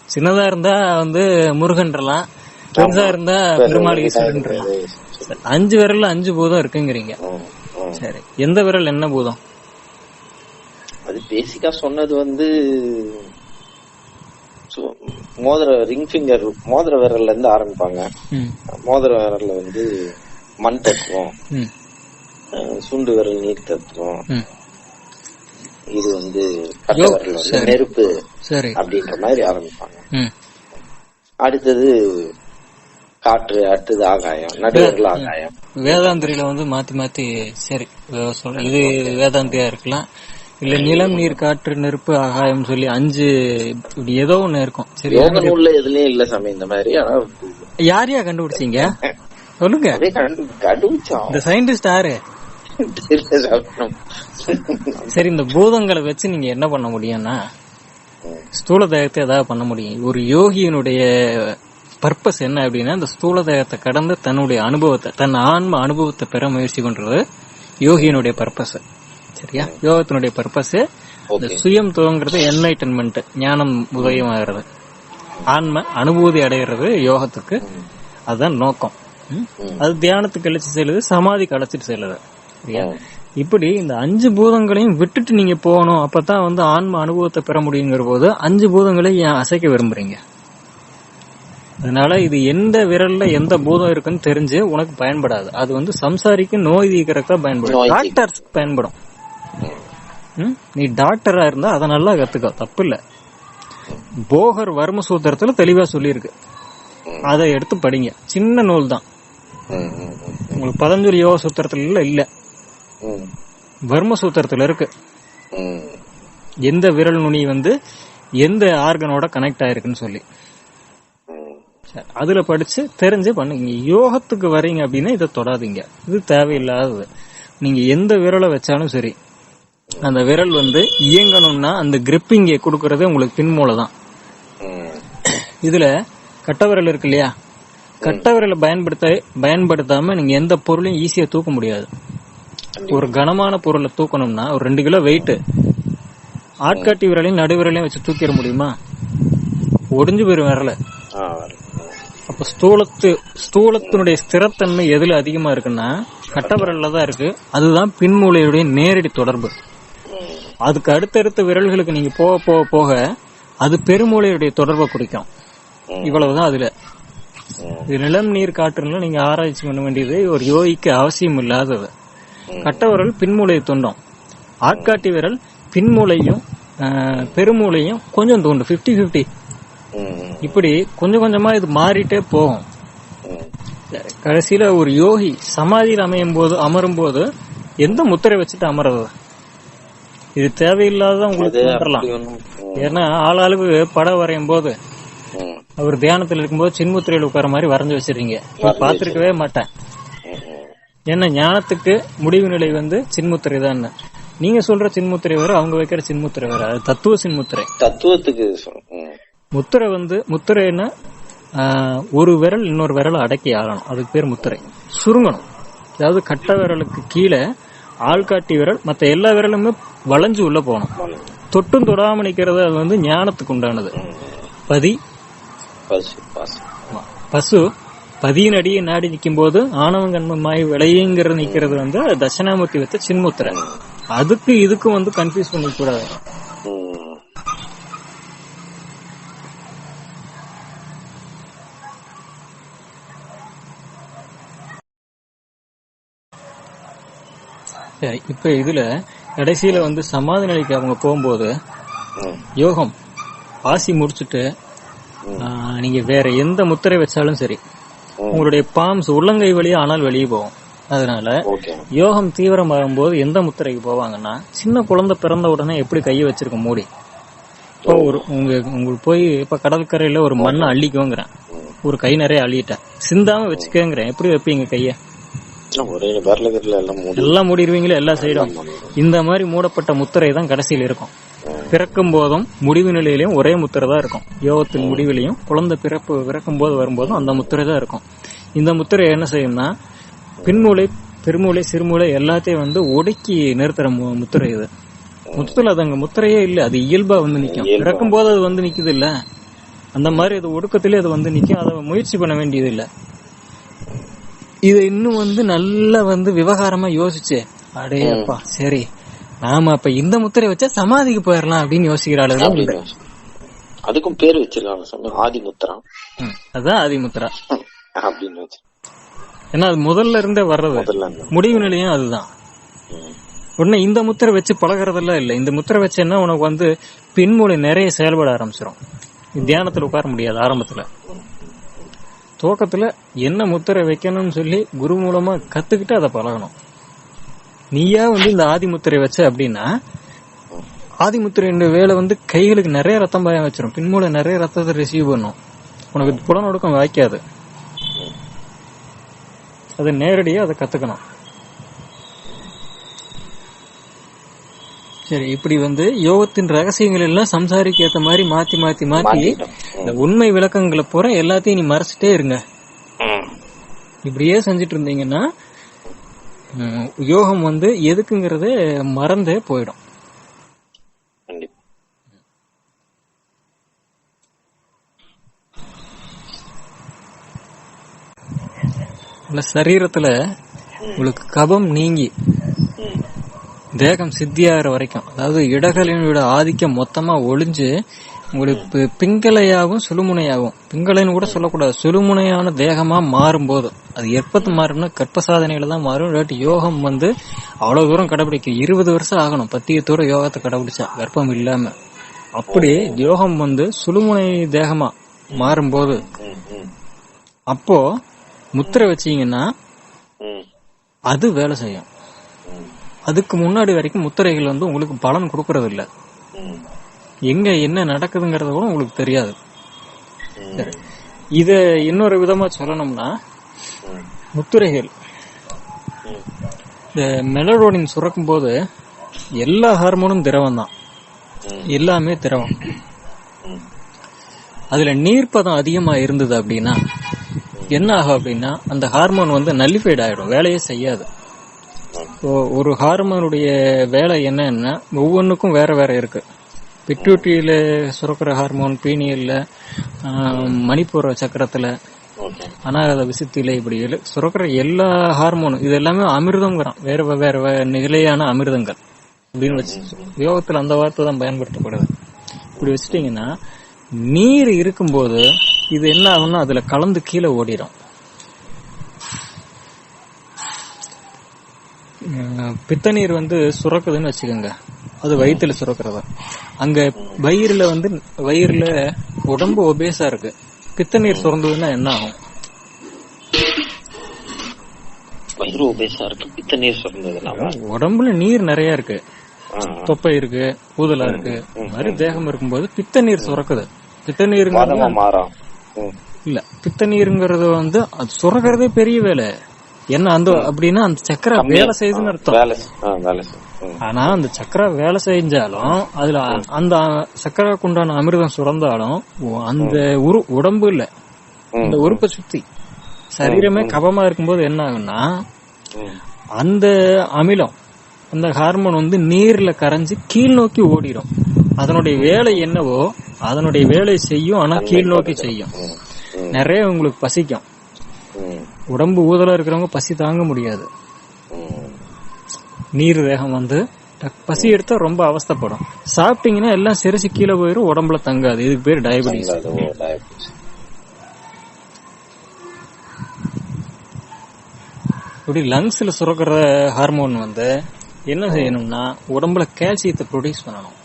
சின்னதா இருந்தா வந்து முருகன்றலாம், பெருசா இருந்தா பெருமாள் ஈஸ்வரன்றலாம். 5 விரல்ல 5 பூதம் இருக்குங்கிறீங்க. சரி, எந்த விரல் என்ன பூதம்? அது பேசிக்கா சொன்னது வந்து மோதிர ரிங் ஃபிங்கர், மோதிர விரல்ல இருந்து ஆரம்பிப்பாங்க. மோதிர விரல்ல வந்து மண் தத்துவம், சுண்டு விரல் நீர் தத்துவம், இது வந்து நெருப்பு அப்படின்ற மாதிரி ஆரம்பிப்பாங்க. அடுத்தது காற்று, அடுத்தது ஆகாயம், நடுவர்கள் ஆகாயம். வேதாந்திரியில வந்து மாத்தி மாத்தி சரி இது வேதாந்திரியா இருக்கலாம், இல்ல நிலம் நீர் காற்று நெருப்பு ஆகாயம் சொல்லி 5 இப்படி ஏதோ ஒண்ணு இருக்கும். சரி, உள்ள எதுலயும் இல்ல சாமி இந்த மாதிரி. ஆனா யாரையா கண்டுபிடிச்சீங்க சொல்லுங்க, இந்த சயின்டிஸ்ட் யாரு? சரி, இந்த பூதங்களை வச்சு நீங்க என்ன பண்ண முடியும்னா ஸ்தூல தேகத்தை ஏதாவது பண்ண முடியும். ஒரு யோகியினுடைய பர்பஸ் என்ன அப்படின்னா இந்த ஸ்தூல தேகத்தை கடந்து தன்னுடைய அனுபவத்தை, தன் ஆன்ம அனுபவத்தை பெற முயற்சி பண்றது யோகியினுடைய பர்பஸ். சரியா, யோகத்தினுடைய பர்பஸ் சுயம் துவங்கிறது, என்லைட்டன்மெண்ட், ஞானம் உதயமாகிறது, ஆன்ம அனுபூதி அடைகிறது யோகத்துக்கு. அதுதான் நோக்கம். அது தியானத்துக்கு அழைச்சு செல்லுது, சமாதிக்கு அழைச்சிட்டு செல்லுது. சரியா, இப்படி இந்த 5 பூதங்களையும் விட்டுட்டு நீங்க போகணும், அப்பதான் வந்து ஆன்ம அனுபவத்தை பெற முடியுங்கிற போது 5 பூதங்களையும் ஏன் அசைக்க விரும்புறீங்க? அதனால இது எந்த விரல்ல எந்த பூதம் இருக்குன்னு தெரிஞ்சு உனக்கு பயன்படாது. அது வந்து சம்சாரிக்கு நோய் தீர்க்கறதுக்கு பயன்படும், டாக்டர்ஸ்க்கு பயன்படும். நீ டாக்டரா இருந்தா அதை நல்லா கத்துக்க, தப்பு இல்ல. போகர் வர்ம சூத்திரத்துல தெளிவா சொல்லியிருக்கு, அதை எடுத்து படிங்க. சின்ன நூல் தான், உங்களுக்கு பதஞ்சலி யோக சூத்திரத்துல இல்ல, வர்ம சூத்திரத்துல இருக்கு. எந்த விரல் நுனி வந்து எந்த ஆர்கனோட கனெக்ட் ஆயிருக்குன்னு சொல்லி அதுல படிச்சு தெரிஞ்சு பண்ணுங்க. யோகத்துக்கு வரீங்க அப்படின்னா இதை தொடாதீங்க, இது தேவையில்லாதது. நீங்க எந்த விரலை வச்சாலும் சரி, அந்த விரல் வந்து இயங்கணும்னா அந்த கிரிப்பிங்க கொடுக்கறதே உங்களுக்கு பின்மூளை தான். இதுல கட்ட விரல் இருக்கு இல்லையா, கட்ட விரலை பயன்படுத்தாம நீங்க எந்த பொருளையும் ஈஸியா தூக்க முடியாது. ஒரு கனமான பொருளை தூக்கணும்னா ஒரு 2 கிலோ வெயிட் ஆட்காட்டி விரலையும் நடுவிரலையும் வச்சு தூக்கிட முடியுமா? ஒடிஞ்சு போயிரும் விரல. அப்ப ஸ்தூலத்தினுடைய ஸ்திரத்தன்மை எதுல அதிகமா இருக்குன்னா கட்ட விரல்ல தான் இருக்கு. அதுதான் பின்மூளையுடைய நேரடி தொடர்பு. அதுக்கு அடுத்தடுத்த விரல்களுக்கு நீங்க போக போக போக அது பெருமூளையுடைய தொடர்பை குறிக்கும். இவ்வளவுதான் அதுல. இது நிலம் நீர் காற்றுல நீங்க ஆராய்ச்சி பண்ண வேண்டியது ஒரு யோகிக்கு அவசியம் இல்லாதது. கட்ட விரல் பின்மூளையை தூண்டும், ஆட்காட்டி விரல் பின்மூளையும் பெருமூளையும் கொஞ்சம் தூண்டும், 50-50. இப்படி கொஞ்சம் கொஞ்சமா இது மாறிட்டே போகும். கடைசியில ஒரு யோகி சமாதியில் அமரும் போது எந்த முத்திரை வச்சுட்டு அமர்றது? இது தேவையில்லாததான் உங்களுக்கு வரலாம். ஏன்னா ஆளாளுக்கு படம் வரையும் போது அவர் தியானத்துல இருக்கும்போது சின்முத்திரையில் உட்கார மாதிரி வரைஞ்சு வச்சிருக்கீங்க, பாத்திருக்கவே மாட்டேன். ஏன்னா ஞானத்துக்கு முடிவு நிலை வந்து சின்முத்திரை தான். நீங்க சொல்ற சின்முத்திரை வேற, அவங்க வைக்கிற சின்முத்திரை வேற. அது தத்துவ சின்முத்திரை. தத்துவத்துக்கு முத்திரை வந்து முத்திரைன்னா ஒரு விரல் இன்னொரு விரலை அடக்கி ஆகணும், அதுக்கு பேர் முத்திரை. சுருங்கணும், அதாவது கட்ட விரலுக்கு கீழே ஆள்காட்டி விரல் மற்ற எல்லா விரலுமே வளைஞ்சு உள்ள போகணும். தொட்டும் தொடாம நிக்கிறது அது வந்து ஞானத்துக்கு உண்டானது. பசு பதியின் அடியை நாடி நிக்கும் போது ஆணவங்கன்மமாய் விளையுங்கிற நிக்கிறது வந்து தட்சிணாமூர்த்தி வச்ச சின்முத்திரை. அதுக்கு இதுக்கும் வந்து கன்ஃபியூஸ் பண்ணிக்க கூடாது. இப்ப இதுல கடைசியில வந்து சமாதி நிலைக்கு அவங்க போகும்போது யோகம் ஆசி முடிச்சுட்டு நீங்க வேற எந்த முத்திரை வச்சாலும் சரி உங்களுடைய பாம்ஸ் உள்ளங்கை வழியா ஆனால் வெளியே போகும். அதனால யோகம் தீவிரமாகும் போது எந்த முத்திரைக்கு போவாங்கன்னா, சின்ன குழந்தை பிறந்த உடனே எப்படி கையை வச்சிருக்க மூடி, இப்போ உங்களுக்கு போய் இப்ப கடற்கரையில ஒரு மண்ணை அள்ளிக்கோங்கிறேன், ஒரு கை நிறைய அள்ளிட்டேன், சிந்தாம வச்சுக்கோங்கிறேன், எப்படி வைப்பீங்க கைய? எல்லாம் மூடிடுவீங்களே எல்லா சைடும். இந்த மாதிரி மூடப்பட்ட முத்திரை தான் கடைசியில் இருக்கும். பிறக்கும் போதும் முடிவு நிலையிலையும் ஒரே முத்திரை தான் இருக்கும். யோகத்தின் முடிவிலையும் குழந்தை பிறக்கும் போது வரும்போதும் அந்த முத்திரை தான் இருக்கும். இந்த முத்திரை என்ன செய்யும்னா பின்மூளை பெருமூளை சிறுமூளை எல்லாத்தையும் வந்து ஒடுக்கி நிறுத்துற முத்திரை இது. மொத்தத்துல அது அங்க முத்திரையே இல்ல, அது இயல்பா வந்து நிக்கும். பிறக்கும் போது அது வந்து நிக்குது இல்ல, அந்த மாதிரி அது ஒடுக்கத்திலே அது வந்து நிக்கும். அதை முயற்சி பண்ண வேண்டியது இல்ல. இது இன்னும் வந்து நல்லா வந்து விவகாரமா யோசிச்சு அடே அப்பா சரி நாம அப்ப இந்த முத்திரை வச்சா சமாதிக்கு போயிடலாம் அப்படின்னு யோசிக்கிறாள். அதுக்கும் பேர் வச்சிருக்காங்க ஆதிமுத்ரா. அதான் ஆதிமுத்ரா அப்படின்னு. ஏன்னா அது முதல்ல இருந்தே வர்றது, முடிவு நிலையும் அதுதான். உடனே இந்த முத்திரை வச்சு பழகிறதெல்லாம் இல்ல. இந்த முத்திரை வச்சேன்னா உனக்கு வந்து பின்மூளை நிறைய செயல்பட ஆரம்பிச்சிடும். தியானத்துல உட்கார முடியாது ஆரம்பத்துல. துவக்கத்துல என்ன முத்திரை வைக்கணும்னு சொல்லி குரு மூலமா கத்துக்கிட்டு அதை பழகணும். நீயா வந்து இந்த ஆதிமுத்திரை வச்ச அப்படின்னா ஆதிமுத்திரை வேலை வந்து கைகளுக்கு நிறைய ரத்தம் பாயம் வச்சிடும், பின்மூளை நிறைய ரத்தத்தை ரிசீவ் பண்ணும், உனக்கு புலனொடுக்கம் வாய்க்காது. அதை நேரடியா அதை கத்துக்கணும். சரி, இப்படி வந்து யோகத்தின் ரகசியங்கள் எல்லாம் சம்சாரிக்கு ஏத்த மாதிரி மாத்தி மாத்தி மாத்தி இந்த உண்மை விளக்கங்களை பூரா எல்லாத்தையும் நீ மறைச்சிட்டே இருங்க. இப்படியே செஞ்சிட்டு இருந்தீங்கன்னா யோகம் வந்து எதுக்குங்கறத மறந்தே போயிடும். சரீரத்துல உங்களுக்கு கபம் நீங்கி தேகம் சித்தியாகிற வரைக்கும், அதாவது இடகலினோட ஆதிக்கம் மொத்தமா ஒளிஞ்சு உங்களுக்கு பிங்களையாகவும் சுழுமுனையாகும், பிங்களைன்னு கூட சொல்லக்கூடாது, சுழுமுனையான தேகமா மாறும்போது, அது எப்பத்து மாறும்னா கற்ப சாதனையில தான் மாறும். இல்லாட்டி யோகம் வந்து அவ்வளவு தூரம் கடைபிடிக்கும். 20 வருஷம் ஆகணும் பத்தியத்தோட யோகத்தை கடைபிடிச்சா, கர்ப்பம் இல்லாம. அப்படி யோகம் வந்து சுழுமுனை தேகமா மாறும்போது, அப்போ முத்திரை வச்சீங்கன்னா அது வேலை செய்யும். அதுக்கு முன்னாடி வரைக்கும் முத்திரைகள் வந்து உங்களுக்கு பலன் கொடுக்கறது இல்ல. எங்க என்ன நடக்குதுங்கறத கூட உங்களுக்கு தெரியாது. இத இன்னொரு விதமா சொல்லணும்னா, முத்திரைகள் இந்த மெலடோனின் சுரக்கும் போது எல்லா ஹார்மோனும் திரவம் தான், எல்லாமே திரவம். அதுல நீர்ப்பதம் அதிகமா இருந்தது அப்படின்னா என்ன ஆகும் அப்படின்னா, அந்த ஹார்மோன் வந்து நல்லிஃபைட் ஆயிடும், வேலையே செய்யாது. ஒரு ஹார்மோனுடைய வேலை என்னன்னா ஒவ்வொன்றுக்கும் வேற வேற இருக்கு. பிட்யூட்டரியில சுரக்கிற ஹார்மோன், பீனியல்ல, மணிப்பூர சக்கரத்துல, அனாகத விசுத்தில, இப்படி சுரக்கிற எல்லா ஹார்மோனும் இது எல்லாமே அமிர்தம்ங்கிறான், வேற வேற நிலையான அமிர்தங்கள் அப்படின்னு வச்சு யோகத்துல அந்த வார்த்தை தான் பயன்படுத்தப்படுது. இப்படி வச்சுட்டீங்கன்னா, நீர் இருக்கும்போது இது என்ன ஆகும்னா அதுல கலந்து கீழே ஓடிடும். பித்த நீர் வந்து சுரக்குதுன்னு வச்சுக்கோங்க, அது வயிற்றுல சுரக்கிறதா. அங்க வயிறுல உடம்பு ஒபேஸா இருக்கு, பித்த நீர் சுரந்ததுன்னா என்ன ஆகும்? வயிறு ஒபேஸா இருக்கு, பித்த நீர் சுரந்ததுன்னா உடம்புல நீர் நிறைய இருக்கு, தொப்பை இருக்கு, கூதலா இருக்கு, மாதிரி தேகம் இருக்கும்போது பித்த நீர் சுரக்குது. பித்த நீர் இல்ல, பித்த நீருங்கிறது வந்து அது சுரக்கிறதே பெரிய வேலை. என்ன அந்த அப்படின்னா அந்த சக்கரை வேலை செய்யுதுன்னு அர்த்தம். ஆனா அந்த சக்கரை வேலை செஞ்சாலும், அதுல அந்த சக்கரைக்கு உண்டான அமிர்தம் சுரந்தாலும், அந்த உடம்பு இல்ல, அந்த உறுப்பை சுத்தி சரீரமே கபமா இருக்கும்போது என்ன ஆகும்னா, அந்த அமிலம், அந்த ஹார்மோன் வந்து நீர்ல கரைஞ்சு கீழ் நோக்கி ஓடிடும். அதனுடைய வேலை என்னவோ அதனுடைய வேலை செய்யும், ஆனா கீழ் நோக்கி செய்யும். நிறைய உங்களுக்கு பசிக்கும், உடம்பு ஊதலா இருக்கிறவங்க பசி தாங்க முடியாது, நீர் வேகம் வந்து பசி எடுத்தா ரொம்ப அவஸ்தைப்படும். சாப்பிட்டீங்கன்னா எல்லாம் சிரிச்சு கீழே போயிடும், உடம்புல தங்காது. இதுக்கு பேர் டயபெட்டிஸ். இப்படி லங்ஸ்ல சுரக்கிற ஹார்மோன் வந்து என்ன செய்யணும்னா, உடம்புல கால்சியத்தை ப்ரொடியூஸ் பண்ணணும்.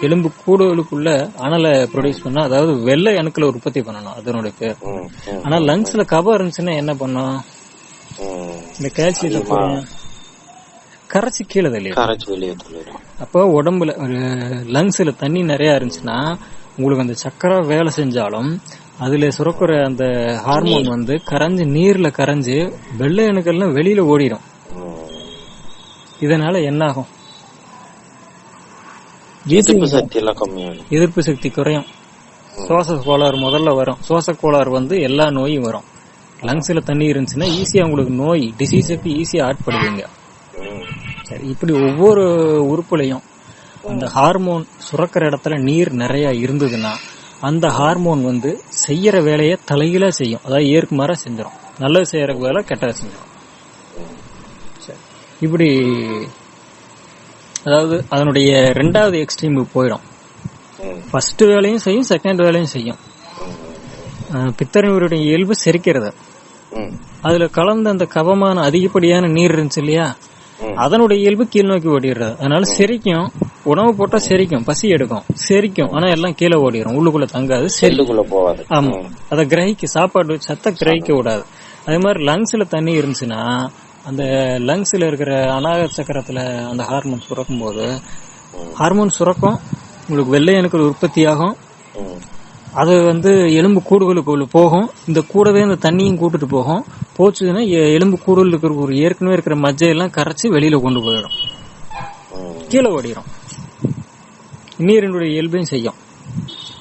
எலும்பு கூடுகளுக்குள்ள அனலை ப்ரொடியூஸ் பண்ணா, அதாவது வெள்ளை அணுக்களை உற்பத்தி பண்ணணும், அதனுடைய பேர். ஆனா லங்ஸ்ல கபம் இருந்துச்சுன்னா என்ன பண்ணும், இந்த கால்சியத்தை கரைச்சி கீழே தள்ளிடும். அப்போ உடம்புல லங்ஸ்ல தண்ணி நிறைய இருந்துச்சுன்னா, உங்களுக்கு அந்த சக்கரை வேலை செஞ்சாலும் அதுல சுரக்கிற அந்த ஹார்மோன் வந்து கரைஞ்சு நீர்ல கரைஞ்சு வெள்ளை அணுக்கள்லாம் வெளியில ஓடிடும். இதனால என்ன ஆகும், எதிர்ப்பு சக்தி குறையும், சுவாச கோளாறு முதல்ல வரும். சுவாச கோளாறு வந்து எல்லா நோயும் வரும். லங்ஸ்ல தண்ணி இருந்துச்சுன்னா ஈஸியா உங்களுக்கு நோய், டிசீஸுக்கு ஈஸியா ஆட்படுவீங்க. சரி, இப்படி ஒவ்வொரு உறுப்புலையும் அந்த ஹார்மோன் சுரக்கிற இடத்துல நீர் நிறைய இருந்ததுன்னா, அந்த ஹார்மோன் வந்து செய்யற வேலையை தலைகீழா செய்யும். அதாவது ஏற்கு மாறா செஞ்சிடும், நல்லது செய்யற வேலை கெட்டதை செஞ்சிடும். இப்படி அதாவது அதனுடைய ரெண்டாவது எக்ஸ்ட்ரீமுக்கு போயிடும். ஃபர்ஸ்ட் வேலையும் செய்யும், செகண்ட் வேலையும் செய்யும். பித்தரினுடைய இயல்பு செரிக்கிறது. அதுல கலந்த அந்த கபமான அதிகப்படியான நீர் இருந்துச்சு இல்லையா, அதனுடைய இயல்பு கீழ் நோக்கி ஓடிடுறது. அதனால செரிக்கும், உணவு போட்டா செரிக்கும், பசி எடுக்கும், செரிக்கும், ஆனா எல்லாம் கீழே ஓடிடும், உள்ளுக்குள்ள தங்காது, செல்லுக்குள்ள போகாது. ஆமா, அதை கிரகிக்க, சாப்பாடு சத்த கிரகிக்க விடாது. அதே மாதிரி லங்ஸ்ல தண்ணி இருந்துச்சுன்னா, அந்த லங்ஸ்ல இருக்கிற அநாகத சக்கரத்துல அந்த ஹார்மோன் சுரக்கும் போது, ஹார்மோன் சுரக்கும், உங்களுக்கு வெள்ளை அணுக்கள் உற்பத்தி ஆகும். அது வந்து எலும்பு கூடுகளுக்குள்ள போகும். இந்த கூடவே இந்த தண்ணியும் கூட்டுட்டு போகும். போச்சுன்னா எலும்பு கூடுகள் இருக்கிற ஒரு ஏற்கனவே இருக்கிற மஜ்ஜையெல்லாம் கரைச்சி வெளியில கொண்டு போயிடும், கீழே ஓடிடும். நீரினுடைய இயல்பையும் செய்யும்,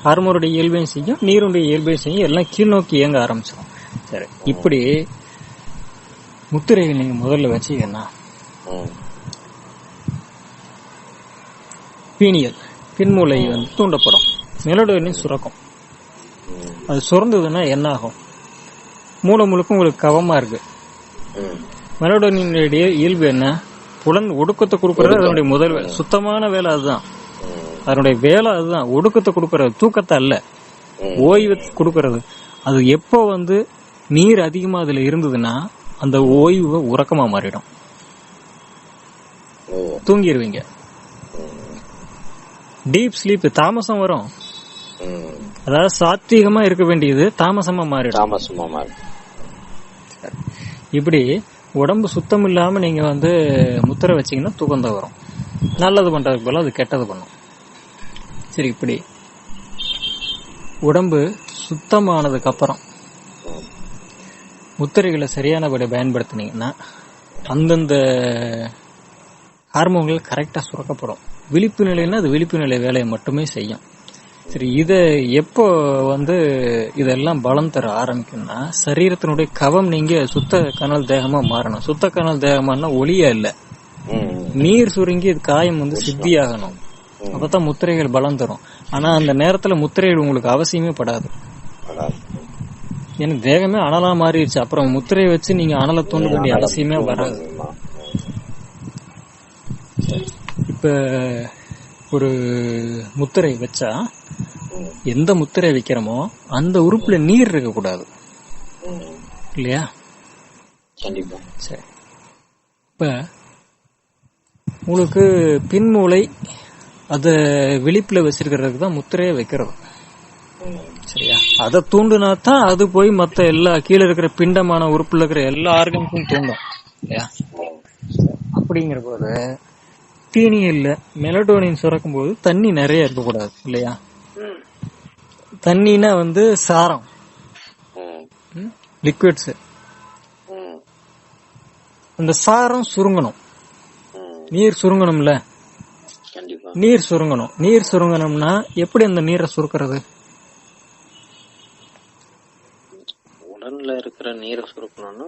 ஹார்மோனுடைய இயல்பையும் செய்யும், நீருடைய இயல்பையும் செய்யும், எல்லாம் கீழ் நோக்கி இயங்க ஆரம்பிச்சிடும். சரி, இப்படி முத்திரைகள் நீங்க முதல்ல வச்சீங்கன்னா, பீனியல் பின்மூளை வந்து தூண்டப்படும், மெலடோனின் சுரக்கும். அது சுரந்ததுன்னா என்ன ஆகும், மூளை முழுக்க உங்களுக்கு கவமா இருக்கு. மெலடோனினுடைய இயல்பு என்ன, புலன் ஒடுக்கத்தை கொடுக்கறது அதனுடைய முதல் வேலை, சுத்தமான வேலை அதுதான். அதனுடைய வேலை அதுதான், ஒடுக்கத்தை கொடுக்கறது, தூக்கத்தை அல்ல, ஓய்வு கொடுக்கறது. அது எப்போ நீர் அதிகமா அதுல இருந்ததுன்னா அந்த ஓய்வு உறக்கமா மாறிடும், தூங்கிடுவீங்க. டீப் ஸ்லீப் தாமசம் வரும், அதாவது சாத்வீகமா இருக்க வேண்டியது தாமசமா மாறிடும். இப்படி உடம்பு சுத்தம் இல்லாம நீங்க முத்திரை வச்சீங்கன்னா தூக்கம் தான் வரும். நல்லது பண்றதுக்கு போல அது கெட்டது பண்ணும். சரி, இப்படி உடம்பு சுத்தமானதுக்கு அப்புறம் முத்திரைகளை சரியானபடி பயன்படுத்தினீங்கன்னா அந்தந்த ஹார்மோன்கள் கரெக்டா சுரக்கப்படும். விழிப்பு நிலைன்னா அது விழிப்பு நிலை வேலையை மட்டுமே செய்யும். சரி, இத எப்போ இதெல்லாம் பலம் தர ஆரம்பிக்கும்னா சரீரத்தினுடைய கவம் நீங்க சுத்த கனல் தேகமா மாறணும். சுத்த கனல் தேகமானா ஒளியா இல்ல, நீர் சுருங்கி இது காயம் சித்தியாகணும். அப்பதான் முத்திரைகள் பலம் தரும். ஆனா அந்த நேரத்துல முத்திரைகள் உங்களுக்கு அவசியமே படாது. ஏன்னா தேகமே அனலா மாறிடுச்சு, அப்புறம் முத்திரையை வச்சு நீங்க அனலை தூண்ட வேண்டிய அவசியமே வராது. இப்ப ஒரு முத்திரை வச்சா எந்த முத்திரை வைக்கிறோமோ அந்த உறுப்புல நீர் இருக்க கூடாது இல்லையா? சரி, இப்ப உங்களுக்கு பின்மூளை அத விழிப்புல வச்சிருக்கிறதுக்கு தான் முத்திரையை வைக்கிறது. சரியா? அதை தூண்டுனா தான் அது போய் மத்த எல்லா கீழே இருக்கிற பிண்டமான உறுப்புல இருக்கிற எல்லா ஆர்கனுக்கும் தூண்டும் இல்லையா? அப்படிங்கிற போது தீனியல்ல மெலடோனின் சுரக்கும் போது தண்ணி நிறைய இருக்கக்கூடாது இல்லையா? தண்ணினா சாரம், லிக்விட்ஸ். அந்த சாரம் சுருங்கணும், நீர் சுருங்கணும்ல, நீர் சுருங்கணும். நீர் சுருங்கணும்னா எப்படி அந்த நீரை சுருக்கிறது? உடல்ல இருக்கிற நீரை சுருக்கணும்னா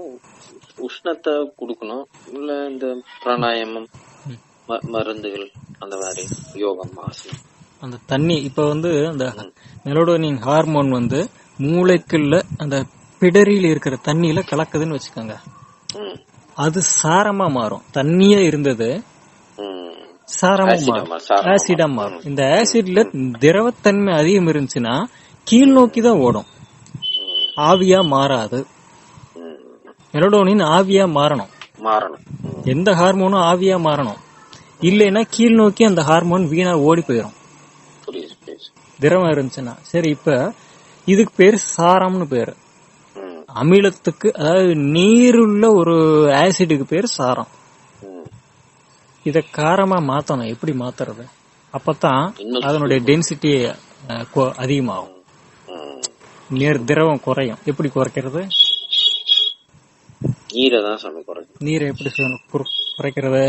உஷ்ணத்தை கொடுக்கணும், இல்ல இந்த பிராணாயாமம், மருந்துகள், அந்த மாதிரி யோகம், ஆசனம். அந்த தண்ணி இப்ப அந்த மெலடோனின் ஹார்மோன் மூளைக்குள்ள அந்த பிடரியில் இருக்கிற தண்ணியில கலக்குதுன்னு வச்சுக்கோங்க. அது சாரமா மாறும். தண்ணியா இருந்தது சாரமா மாறும், ஆசிடா மாறும். இந்த ஆசிட்ல திரவத்தன்மை அதிகம் இருந்துச்சுன்னா கீழ் நோக்கி தான் ஓடும், ஆவியா மாறாது. மெலடோனின் ஆவியா மாறணும். எந்த ஹார்மோனும் ஆவியா மாறணும், இல்லைன்னா கீழ் நோக்கி அந்த ஹார்மோன் வீணா ஓடி போயிடும் திரவம் இருந்துச்சுன்னா. சரி, இப்ப இதுக்கு பேரு சாரம்னு பேரு. அமிலத்துக்கு, அதாவது நீருள்ள ஒரு ஆசிடுக்கு பேரு சாரம். இத காரமா மாத்தணும். எப்படி மாத்துறது? அப்பதான் அதனுடைய டென்சிட்டி அதிகமாகும், திரவம் குறையும். எப்படி குறைக்கிறது? நீரை எப்படி குறைக்கிறது?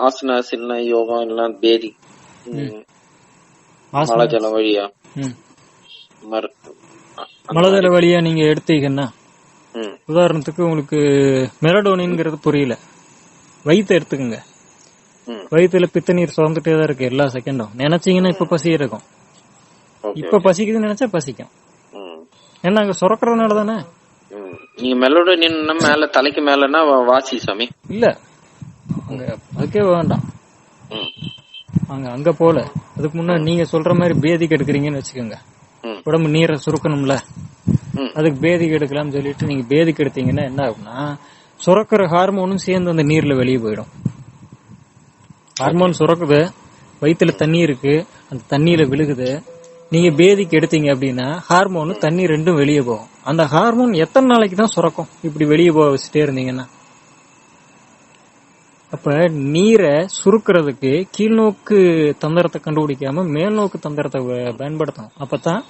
ஆசனா, சின்ன யோகம், எல்லாம் பேதி, மலஜல வழியா. மலஜல வழியா நீங்க எடுத்தீங்கன்னா, உதாரணத்துக்கு உங்களுக்கு மெலடோனின்ங்கிறது புரியல, வயிற்று எடுத்துக்கங்க. வயிற்றுல பித்த நீர் சுரந்துட்டே தான் இருக்கு எல்லா செகண்டும். நினைச்சீங்கன்னா இப்ப பசி இருக்கும், இப்ப பசிக்குதுன்னு நினைச்சா பசிக்கும். ஏன்னா அங்க சுரக்கிறதுனால தானே. நீங்க மெலடோனின் மேல தலைக்கு மேலன்னா வாசி சாமி இல்ல, அங்க அதுக்கே வேண்டாம். அங்க போல அதுக்கு முன்னாடி நீங்க சொல்ற மாதிரி பேதிக்கு எடுக்கிறீங்கன்னு வச்சுக்கோங்க. உடம்பு நீரை சுருக்கணும்ல, அதுக்கு பேதிக்கு எடுக்கலாம்னு சொல்லிட்டு நீங்க பேதிக்கு எடுத்தீங்கன்னா என்ன ஆகும்னா சுரக்கிற ஹார்மோனும் சேர்ந்து அந்த நீர்ல வெளியே போயிடும். ஹார்மோன் சுரக்குது, வயிற்றுல தண்ணி இருக்கு, அந்த தண்ணியில விழுகுது. நீங்க பேதிக்கு எடுத்தீங்க அப்படின்னா ஹார்மோனு தண்ணி ரெண்டும் வெளியே போகும். அந்த ஹார்மோன் எத்தனை நாளைக்கு தான் சுரக்கும் இப்படி வெளியே போக வச்சுட்டே இருந்தீங்கன்னா? அப்ப நீரை சுருக்கிறதுக்கு கீழ்நோக்கு தந்திரத்தை கண்டுபிடிக்காம மேல் நோக்கு தந்திரத்தை பயன்படுத்தணும். அப்பதான்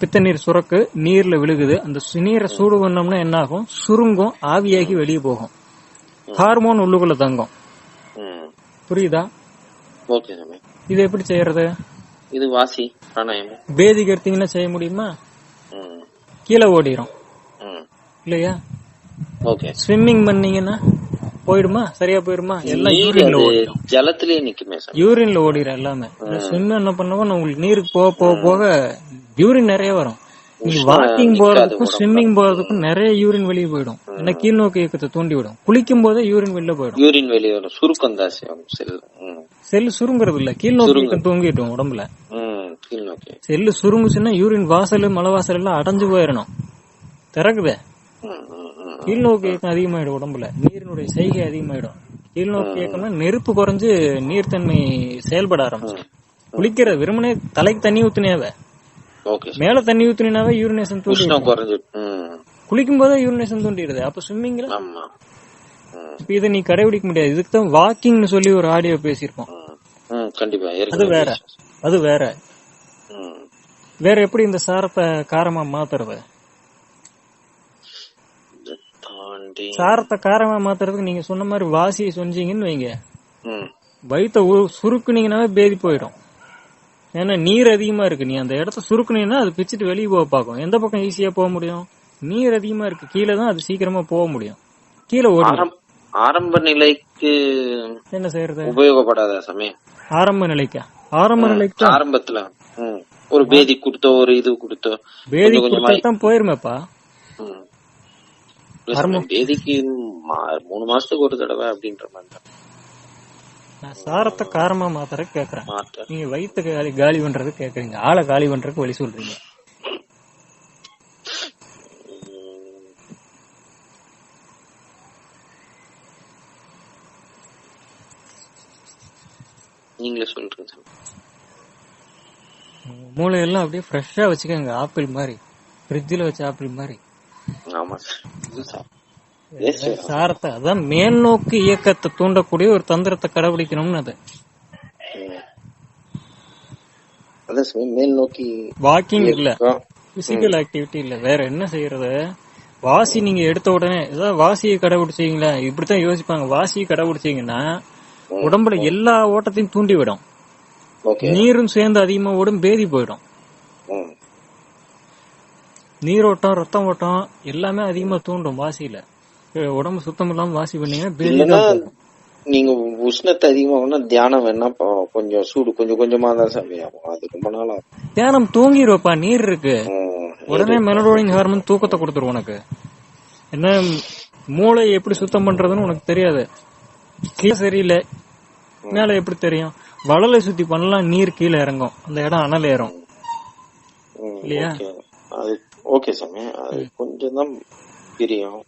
பித்த நீர் சுரக்கு நீர்ல விழுகுது. அந்த நீரை சூடு பண்ணோம்னா என்ன ஆகும்? சுருங்கும், ஆவியாகி வெளியே போகும், ஹார்மோன் உள்ளுக்குள்ள தங்கும். புரியுதா? இது எப்படி செய்யறது? இது வாசி பிராணாயாமம். பேதிக்கு எடுத்தீங்கன்னா செய்ய முடியுமா? கீழே ஓடிரும் இல்லையா? ஸ்விம்மிங் பண்ணீங்கன்னா போயிடுமா? சரியா போயிடுமா? எல்லாம் யூரின்ல ஓடிடும், ஜலத்திலேயே நிக்குமே, யூரின்ல ஓடிடும் எல்லாமே. ஸ்விம் என்ன பண்ணுவோம், உங்களுக்கு நீருக்கு போக போக போக யூரின் நிறைய வரும். நீ வாக்கிங் போறதுக்கும் ஸ்விம்மிங் போறதுக்கும் நிறைய யூரின் வெளியே போயிடும். ஏன்னா கீழ்நோக்கு இயக்கத்தை தூண்டி விடும். குளிக்கும் போதே யூரின் வெளில போயிடும். யூரின் வெளியே வரும். சுருக்கம் தான் செல்லு சுருங்குறது இல்ல, கீழ்நோக்கு இயக்கம் தூங்கிடும் உடம்புல. செல்லு சுருங்குச்சுன்னா யூரின் வாசல் மலை வாசல் எல்லாம் அடைஞ்சு போயிடணும். திறக்குதே, கீழ்நோக்கு இயக்கம் அதிகமாயிடும். உடம்புல நீரினுடைய செய்கை அதிகமாயிடும். கீழ்நோக்கு இயக்கம்னா நெருப்பு குறைஞ்சு நீர்த்தன்மை செயல்பட ஆரம்பிச்சு. குளிக்கிற வெறுமனே தலைக்கு தண்ணி ஊத்துனாவே, மேல தண்ணி ஊத்துனாவே யூரினேஷன் தூண்டி, குளிக்கும் போதே யூரினேஷன் தூண்டிடுது. அப்ப ஸ்விம்மிங்ல இப்ப இதை நீ கடைபிடிக்க முடியாது. இதுக்குதான் வாக்கிங்னு சொல்லி ஒரு ஆடியோ பேசியிருப்போம். அது வேற, அது வேற. வேற எப்படி இந்த சாரத்தை காரமா மாத்துறது? சாரத்தை காரமா மாத்துறதுக்கு நீங்க சொன்ன மாதிரி வாசியை சொன்னீங்கன்னு வைங்க, வயிற்ற சுருக்குனீங்கன்னாவே பேதி போயிடும். ஏன்னா நீர் அதிகமா இருக்கு. நீ அந்த இடத்த சுருக்குனீங்கன்னா அது பிச்சுட்டு வெளியே போக பார்க்கும். எந்த பக்கம் ஈஸியா போக முடியும்? நீர் அதிகமா இருக்கு கீழே தான், அது சீக்கிரமா போக முடியும். கீழே ஓடும். ஆரம்ப நிலைக்கு என்ன செய்யறது? உபயோகப்படாத சமயம். ஆரம்ப நிலைக்கா? ஆரம்ப நிலைக்கு ஆரம்பத்துல ஒரு பேதி கொடுத்தோ ஒரு இது கொடுத்தோ பேதி கொடுத்தான் போயிருமேப்பா. பேதிக்கு 3 மாசத்துக்கு ஒரு தடவை அப்படின்ற மாதிரி. நான் சாரத்தை காரமா மாத்திர கேக்குறேன். நீங்க வயிற்று காலி பண்றது கேக்குறீங்க, ஆளை காலி பண்றதுக்கு வழி சொல்றீங்க. நீங்களே சொல்றீங்க. மூளையெல்லாம் அப்படியே ஃப்ரெஷ்ஷா வச்சுக்கோங்க, ஆப்பிள் மாதிரி, ஃப்ரிட்ஜில் வச்ச ஆப்பிள் மாதிரி. சாரத்தை அதான் மேல் நோக்கு இயக்கத்தை தூண்டக்கூடிய ஒரு தந்திரத்தை கடைபிடிக்கணும்னு. அது மேல் நோக்கி வாக்கிங் இல்ல, பிசிக்கல் ஆக்டிவிட்டி இல்ல, வேற என்ன செய்யறது? வாசி நீங்க எடுத்த உடனே ஏதாவது வாசியை கடைபிடிச்சீங்களா? இப்படித்தான் யோசிப்பாங்க. வாசியை கடைபிடிச்சீங்கன்னா உடம்புல எல்லா ஓட்டத்தையும் தூண்டி விடும். நீரும் சேர்ந்து அதிகமா ஓடும், பேதி போயிடும். நீரோட்டம் ரத்தம் ஓட்டம் எல்லாமே அதிகமா தூண்டும் வாசியில. உடம்பு சுத்தம் இல்லாம வாசி பண்ணீங்கன்னா நீங்க உஷ்ணத்தை அதிகமா தியானம் வேணா கொஞ்சம் சூடு கொஞ்சம் கொஞ்சமா தான் சமையாகும். அது ரொம்ப நாளா தியானம் தூங்கிடுவப்பா. நீர் இருக்கு, உடனே மெலடோனின் ஹார்மோன் தூக்கத்தை கொடுத்துரும் உனக்கு. என்ன மூளை எப்படி சுத்தம் பண்றதுன்னு உனக்கு தெரியாது. கீழே சரியில்லை, மேல எப்படி தெரியும்? வளலை சுத்தி பண்ணலாம், நீர் கீழே இறங்கும், அந்த இடம் அனல் ஏறும் இல்லையா? ஓகே சாமி, அது கொஞ்சம் தான் பிரியும்.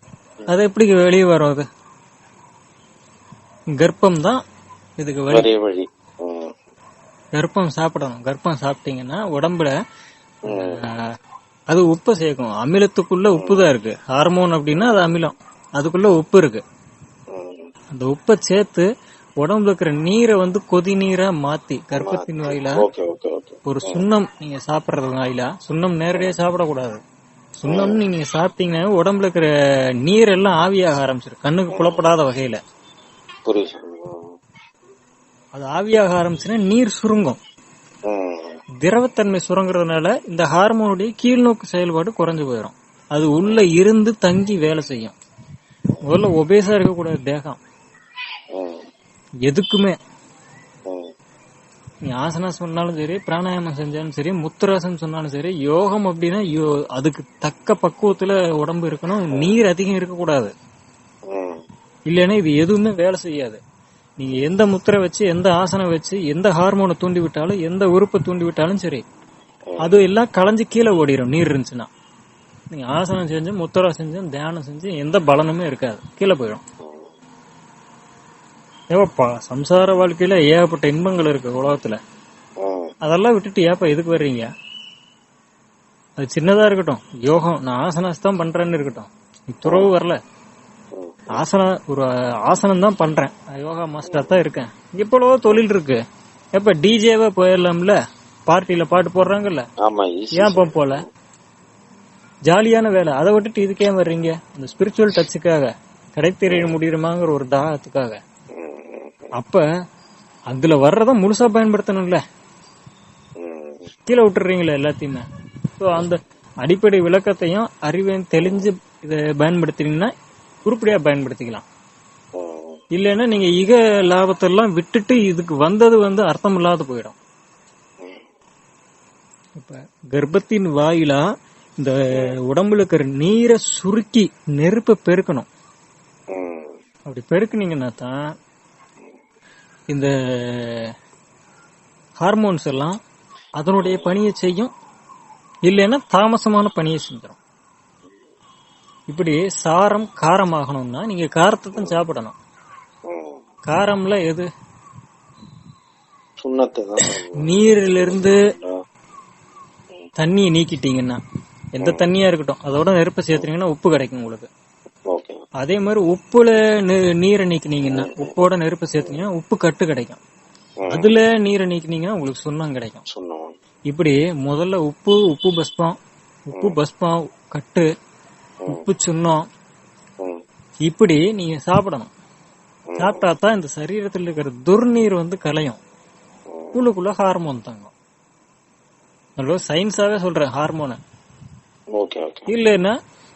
அது எப்படி வெளியே வரும்? அது கர்ப்பம் தான் இதுக்கு வழி. கர்ப்பம் சாப்பிடணும். கர்ப்பம் சாப்பிட்டீங்கன்னா உடம்புல அது உப்பு சேர்க்கும். அமிலத்துக்குள்ள உப்பு தான் இருக்கு. ஹார்மோன் அப்படின்னா அது அமிலம், அதுக்குள்ள உப்பு இருக்கு. அந்த உப்பை சேர்த்து உடம்புல இருக்கிற நீரை கொதி நீரா மாத்தி கர்ப்பத்தின் வாயிலா ஒரு சுண்ணம் நீங்க சாப்பிடுறது வாயிலா. சுண்ணம் நேரடியா சாப்பிடக்கூடாது. சுண்ணம் நீங்க சாப்பிட்டீங்கன்னா உடம்புல இருக்கிற நீர் எல்லாம் ஆவியாக ஆரம்பிச்சிடும், கண்ணுக்கு புலப்படாத வகையில. அது ஆவியாக ஆரம்பிச்சுன்னா நீர் சுருங்கும். திரவத்தன்மை சுரங்குறதுனால இந்த ஹார்மோனுடைய கீழ்நோக்கு செயல்பாடு குறைஞ்சு போயிடும். அது உள்ள இருந்து தங்கி வேலை செய்யும். முதல்ல ஒபேசா இருக்கக்கூடாது தேகம் எதுக்குமே. நீ ஆசனம் சொன்னாலும் சரி, பிராணாயாமம் செஞ்சாலும் சரி, முத்திராசனம் சொன்னாலும் சரி, யோகம் அப்படின்னா அதுக்கு தக்க பக்குவத்துல உடம்பு இருக்கணும். நீர் அதிகம் இருக்கக்கூடாது, இல்லைன்னா இது எதுவுமே வேலை செய்யாது. நீங்க எந்த முத்திரை வச்சு, எந்த ஆசனம் வச்சு, எந்த ஹார்மோனை தூண்டி விட்டாலும், எந்த உறுப்பை தூண்டி விட்டாலும் சரி, அது எல்லாம் களைஞ்சு கீழே ஓடிடும். நீர் இருந்துச்சுன்னா நீங்க ஆசனம் செஞ்சு, முத்திரா செஞ்சு, தியானம் செஞ்சு எந்த பலனுமே இருக்காது, கீழே போயிடும். ஏப்பா சம்சார வாழ்க்கையில ஏகப்பட்ட இன்பங்கள் இருக்கு உலகத்துல. அதெல்லாம் விட்டுட்டு ஏப்பா எதுக்கு வர்றீங்க? அது சின்னதா இருக்கட்டும், யோகம் நான் ஆசனாஸ் தான் பண்றேன்னு இருக்கட்டும், துறவு வரல. ஒரு ஆசனம் தான் பண்றேன், யோகா மாஸ்டர் தான் இருக்கேன். எவ்வளவோ தொழில் இருக்கு. எப்ப டிஜேவா போயிடலாம்ல, பார்ட்டியில பாட்டு போடுறாங்கல்ல, ஏன் போல ஜாலியான வேலை. அதை விட்டுட்டு இதுக்கே வர்றீங்க? அந்த ஸ்பிரிச்சுவல் டச்சுக்காக, கடைத்தெறிய முடியுமாங்கிற ஒரு தாகத்துக்காக. அப்ப அதுல வர்றத முழுசா பயன்படுத்தணும்ல, கீழே விட்டுறீங்களா எல்லாத்தையுமே. அந்த அடிப்படை விளக்கத்தையும் அறிவையும் தெளிஞ்சு இதை பயன்படுத்தினீங்கன்னா உருப்படியா பயன்படுத்திக்கலாம். இல்லைன்னா நீங்க இக லாபத்தெல்லாம் விட்டுட்டு இதுக்கு வந்தது அர்த்தம் இல்லாத போயிடும். இப்ப கர்ப்பத்தின் வாயிலா இந்த உடம்புல இருக்கிற நீரை சுருக்கி நெருப்ப பெருக்கணும். அப்படி பெருக்குனீங்கன்னா தான் இந்த ஹார்மோன்ஸ் எல்லாம் அதனுடைய பணியை செய்யும், இல்லைன்னா தாமசமான பணியை செஞ்சிடும். இப்படி சாரம் காரம் ஆகணும்னா நீங்க காரத்தை தான் சாப்பிடணும். காரம்ல எது? நீரில இருந்து தண்ணியை நீக்கிட்டீங்கன்னா, எந்த தண்ணியா இருக்கட்டும், அதோட நெருப்ப சேர்த்துனீங்கன்னா உப்பு கிடைக்கும் உங்களுக்கு. அதே மாதிரி உப்புல நீரை நீக்கினீங்கன்னா, உப்போட நெருப்ப சேர்த்தீங்கன்னா உப்பு கட்டு கிடைக்கும். அதுல நீரை நீக்கினீங்கன்னா உங்களுக்கு சுண்ணம் கிடைக்கும். இப்படி முதல்ல உப்பு பஸ்பம் கட்டு, உப்பு சுண்ணம், இப்படி நீங்க சாப்பிடணும். சாப்பிட்டா தான் இந்த சரீரத்தில் இருக்கிற துர்நீர் கலையும், உள்ளுக்குள்ள ஹார்மோன் தாங்க. சயின்ஸாவே சொல்றேன் ஹார்மோன. இல்லன்னா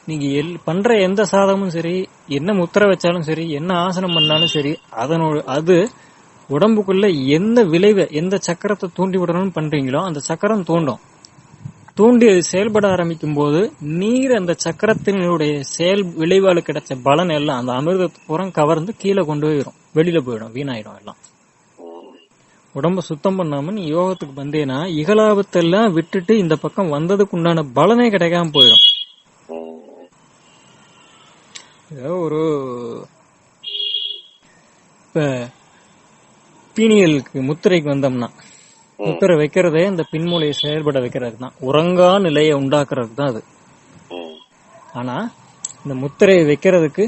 நீங்க பண்ற எந்த சாதமும் சரி, என்ன முத்திரை வச்சாலும் சரி, என்ன ஆசனம் பண்ணாலும் சரி, அது உடம்புக்குள்ள எந்த விளைவை, எந்த சக்கரத்தை தூண்டி விடணும்னு பண்றீங்களோ அந்த சக்கரம் தூண்டி அது செயல்பட ஆரம்பிக்கும் போது நீர் அந்த சக்கரத்தினுடைய செயல் விளைவால கிடைச்ச பலன் எல்லாம் அந்த அமிர்தத்தை புறம் கவர்ந்து கீழே கொண்டு போயிடும், வெளியில போயிடும், வீணாயிடும் எல்லாம். உடம்ப சுத்தம் பண்ணாம நீ யோகத்துக்கு வந்தேன்னா இகலாபத்தெல்லாம் விட்டுட்டு இந்த பக்கம் வந்ததுக்கு உண்டான பலனே கிடைக்காம போயிடும். ஒரு இப்ப பீனியலுக்கு முத்திரைக்கு வந்தோம்னா, முத்திரை வைக்கிறதே இந்த பின்மூலையை செயல்பட வைக்கிறதுக்கு தான், உறங்கா நிலையை உண்டாக்குறதுக்கு தான் அது. ஆனா இந்த முத்திரையை வைக்கிறதுக்கு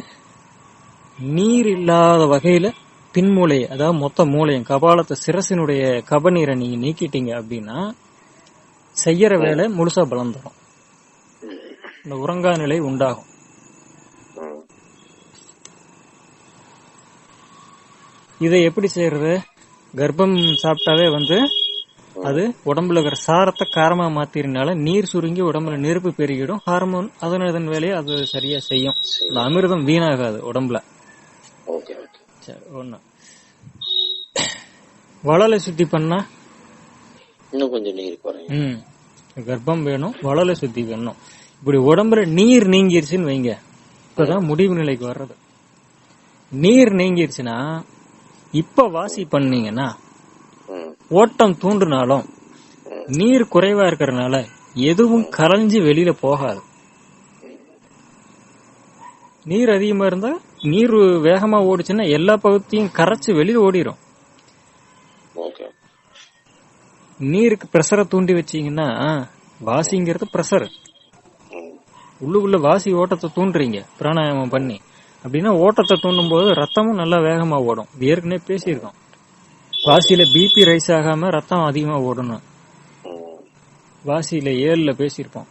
நீர் இல்லாத வகையில பின்மூலையை, அதாவது மொத்த மூளையும் கபாலத்தை சிரசினுடைய கபநீரை நீங்க நீக்கிட்டீங்க அப்படின்னா செய்யற வேலை முழுசா பலம் தரும், இந்த உறங்கா நிலை உண்டாகும். இதை எப்படி செய்யறது? கர்ப்பம் சாப்பிட்டாவே அது உடம்புல இருக்கிற சாரத்தை காரமா மாத்திரனால நீர் சுருங்கி உடம்புல நெருப்பு பெருகிடும், ஹார்மோன் அதன் வேலையை அது சரியா செய்யும், இந்த அமிர்தம் வீணாகாது உடம்புல. சரி, ஒண்ணு வளலை சுத்தி பண்ணா இன்னும் கொஞ்சம் நீர் கர்ப்பம் வேணும், வளலை சுத்தி வேணும். இப்படி உடம்புல நீர் நீங்கிருச்சுன்னு வைங்க, இப்பதான் முடிவு நிலைக்கு வர்றது. நீர் நீங்கிருச்சுன்னா இப்ப வாசி பண்ணீங்கன்னா ஓட்டம் தூண்டுனாலும் நீர் குறைவா இருக்கிறதுனால எதுவும் கரைஞ்சு வெளியில போகாது. நீர் அதிகமா இருந்தா நீர் வேகமா ஓடிச்சுன்னா எல்லா பகுதியும் கரைச்சு வெளியில ஓடிடும். நீருக்கு பிரஷரை தூண்டி வச்சீங்கன்னா, வாசிங்கிறது பிரஷர், உள்ளுக்குள்ள வாசி ஓட்டத்தை தூண்டுறீங்க பிராணாயாமம் பண்ணி அப்படின்னா, ஓட்டத்தை தூண்டும் போது ரத்தமும் நல்லா வேகமா ஓடும். இது ஏற்கனவே பேசியிருக்கோம், வாசியில பிபி ரைஸ் ஆகாம ரத்தம் அதிகமா ஓடணும். வாசியில 7ல பேசியிருப்போம்.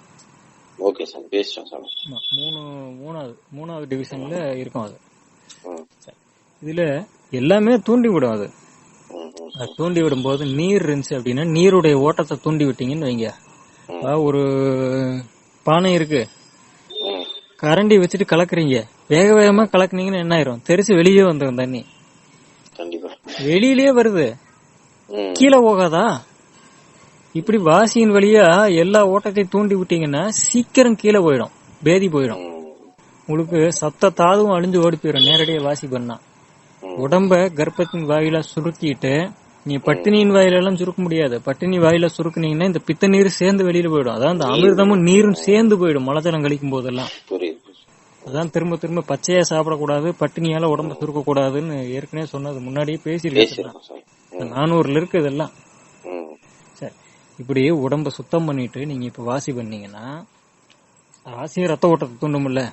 மூணாவது டிவிஷன்ல இருக்கும் அது. இதுல எல்லாமே தூண்டி விடும். அது தூண்டி விடும் போது நீர் இருந்துச்சு அப்படின்னா, நீருடைய ஓட்டத்தை தூண்டி விட்டீங்கன்னு வைங்க, ஒரு பானை இருக்கு, கரண்டி வச்சுட்டு கலக்குறீங்க, வேக வேகமா கலக்குனீங்கன்னு என்ன ஆயிரும்? தெரிச்சு வெளியே வந்துடும் தண்ணி, வெளியிலேயே வருது, கீழே போகாதா? இப்படி வாசியின் வழியா எல்லா ஓட்டத்தையும் தூண்டி விட்டீங்கன்னா சீக்கிரம் கீழே போயிடும், பேதி போயிடும். உங்களுக்கு சத்த தாதுவும் அழிஞ்சு ஓடி போயிடும் நேரடியா வாசி பண்ணா. உடம்ப கர்ப்பத்தின் வாயில சுருக்கிட்டு, நீ பட்டினியின் வாயில எல்லாம் சுருக்க முடியாது. பட்டினி வாயில சுருக்குனீங்கன்னா இந்த பித்த நீர் சேர்ந்து வெளியில போயிடும். அதான் இந்த அமிர்தமும் நீரும் சேர்ந்து போயிடும் மலஜலம் கழிக்கும் போதெல்லாம். அதான் திரும்ப திரும்ப பச்சையா சாப்பிடக்கூடாது, பட்டினியால உடம்ப சுருக்க கூடாதுன்னு ஏற்கனவே சொன்னது, முன்னாடியே பேசிருக்கேன். 400ல இருக்கு இதெல்லாம். சரி, இப்படி உடம்ப சுத்தம் பண்ணிட்டு நீங்க இப்ப வாசி பண்ணீங்கன்னா, வாசியும் ரத்த ஓட்டத்தை தூண்டும்ல.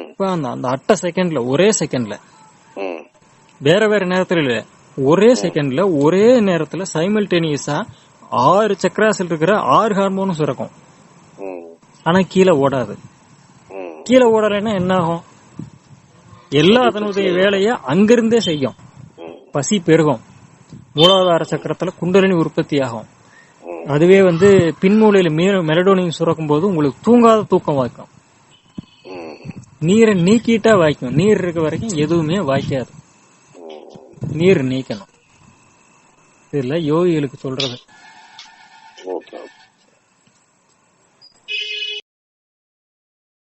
இப்ப அந்த அட்ட செகண்ட்ல, ஒரே செகண்ட்ல, வேற வேற நேரத்துல இல்ல, ஒரே செகண்ட்ல ஒரே நேரத்துல சைமல்டேனியஸா 6 சக்கராசில் இருக்கிற 6 ஹார்மோனும் சுரக்கும். ஆனா கீழே ஓடாது. கீழே ஓடலைன்னா என்ன ஆகும்? எல்லா அதனுடைய வேலைய அங்கிருந்தே செய்யும். பசி பெருகும், மூலாதார சக்கரத்துல குண்டலினி உற்பத்தி ஆகும். அதுவே பின்மூலையில மெலடோனின் சுரக்கும் போது உங்களுக்கு தூங்காத தூக்கம் வாய்க்கும். நீரை நீக்கிட்டா வாய்க்கும், நீர் இருக்க வரைக்கும் எதுவுமே வாய்க்காது. நீர் நீக்கணும். இதுல யோகிகளுக்கு சொல்றது.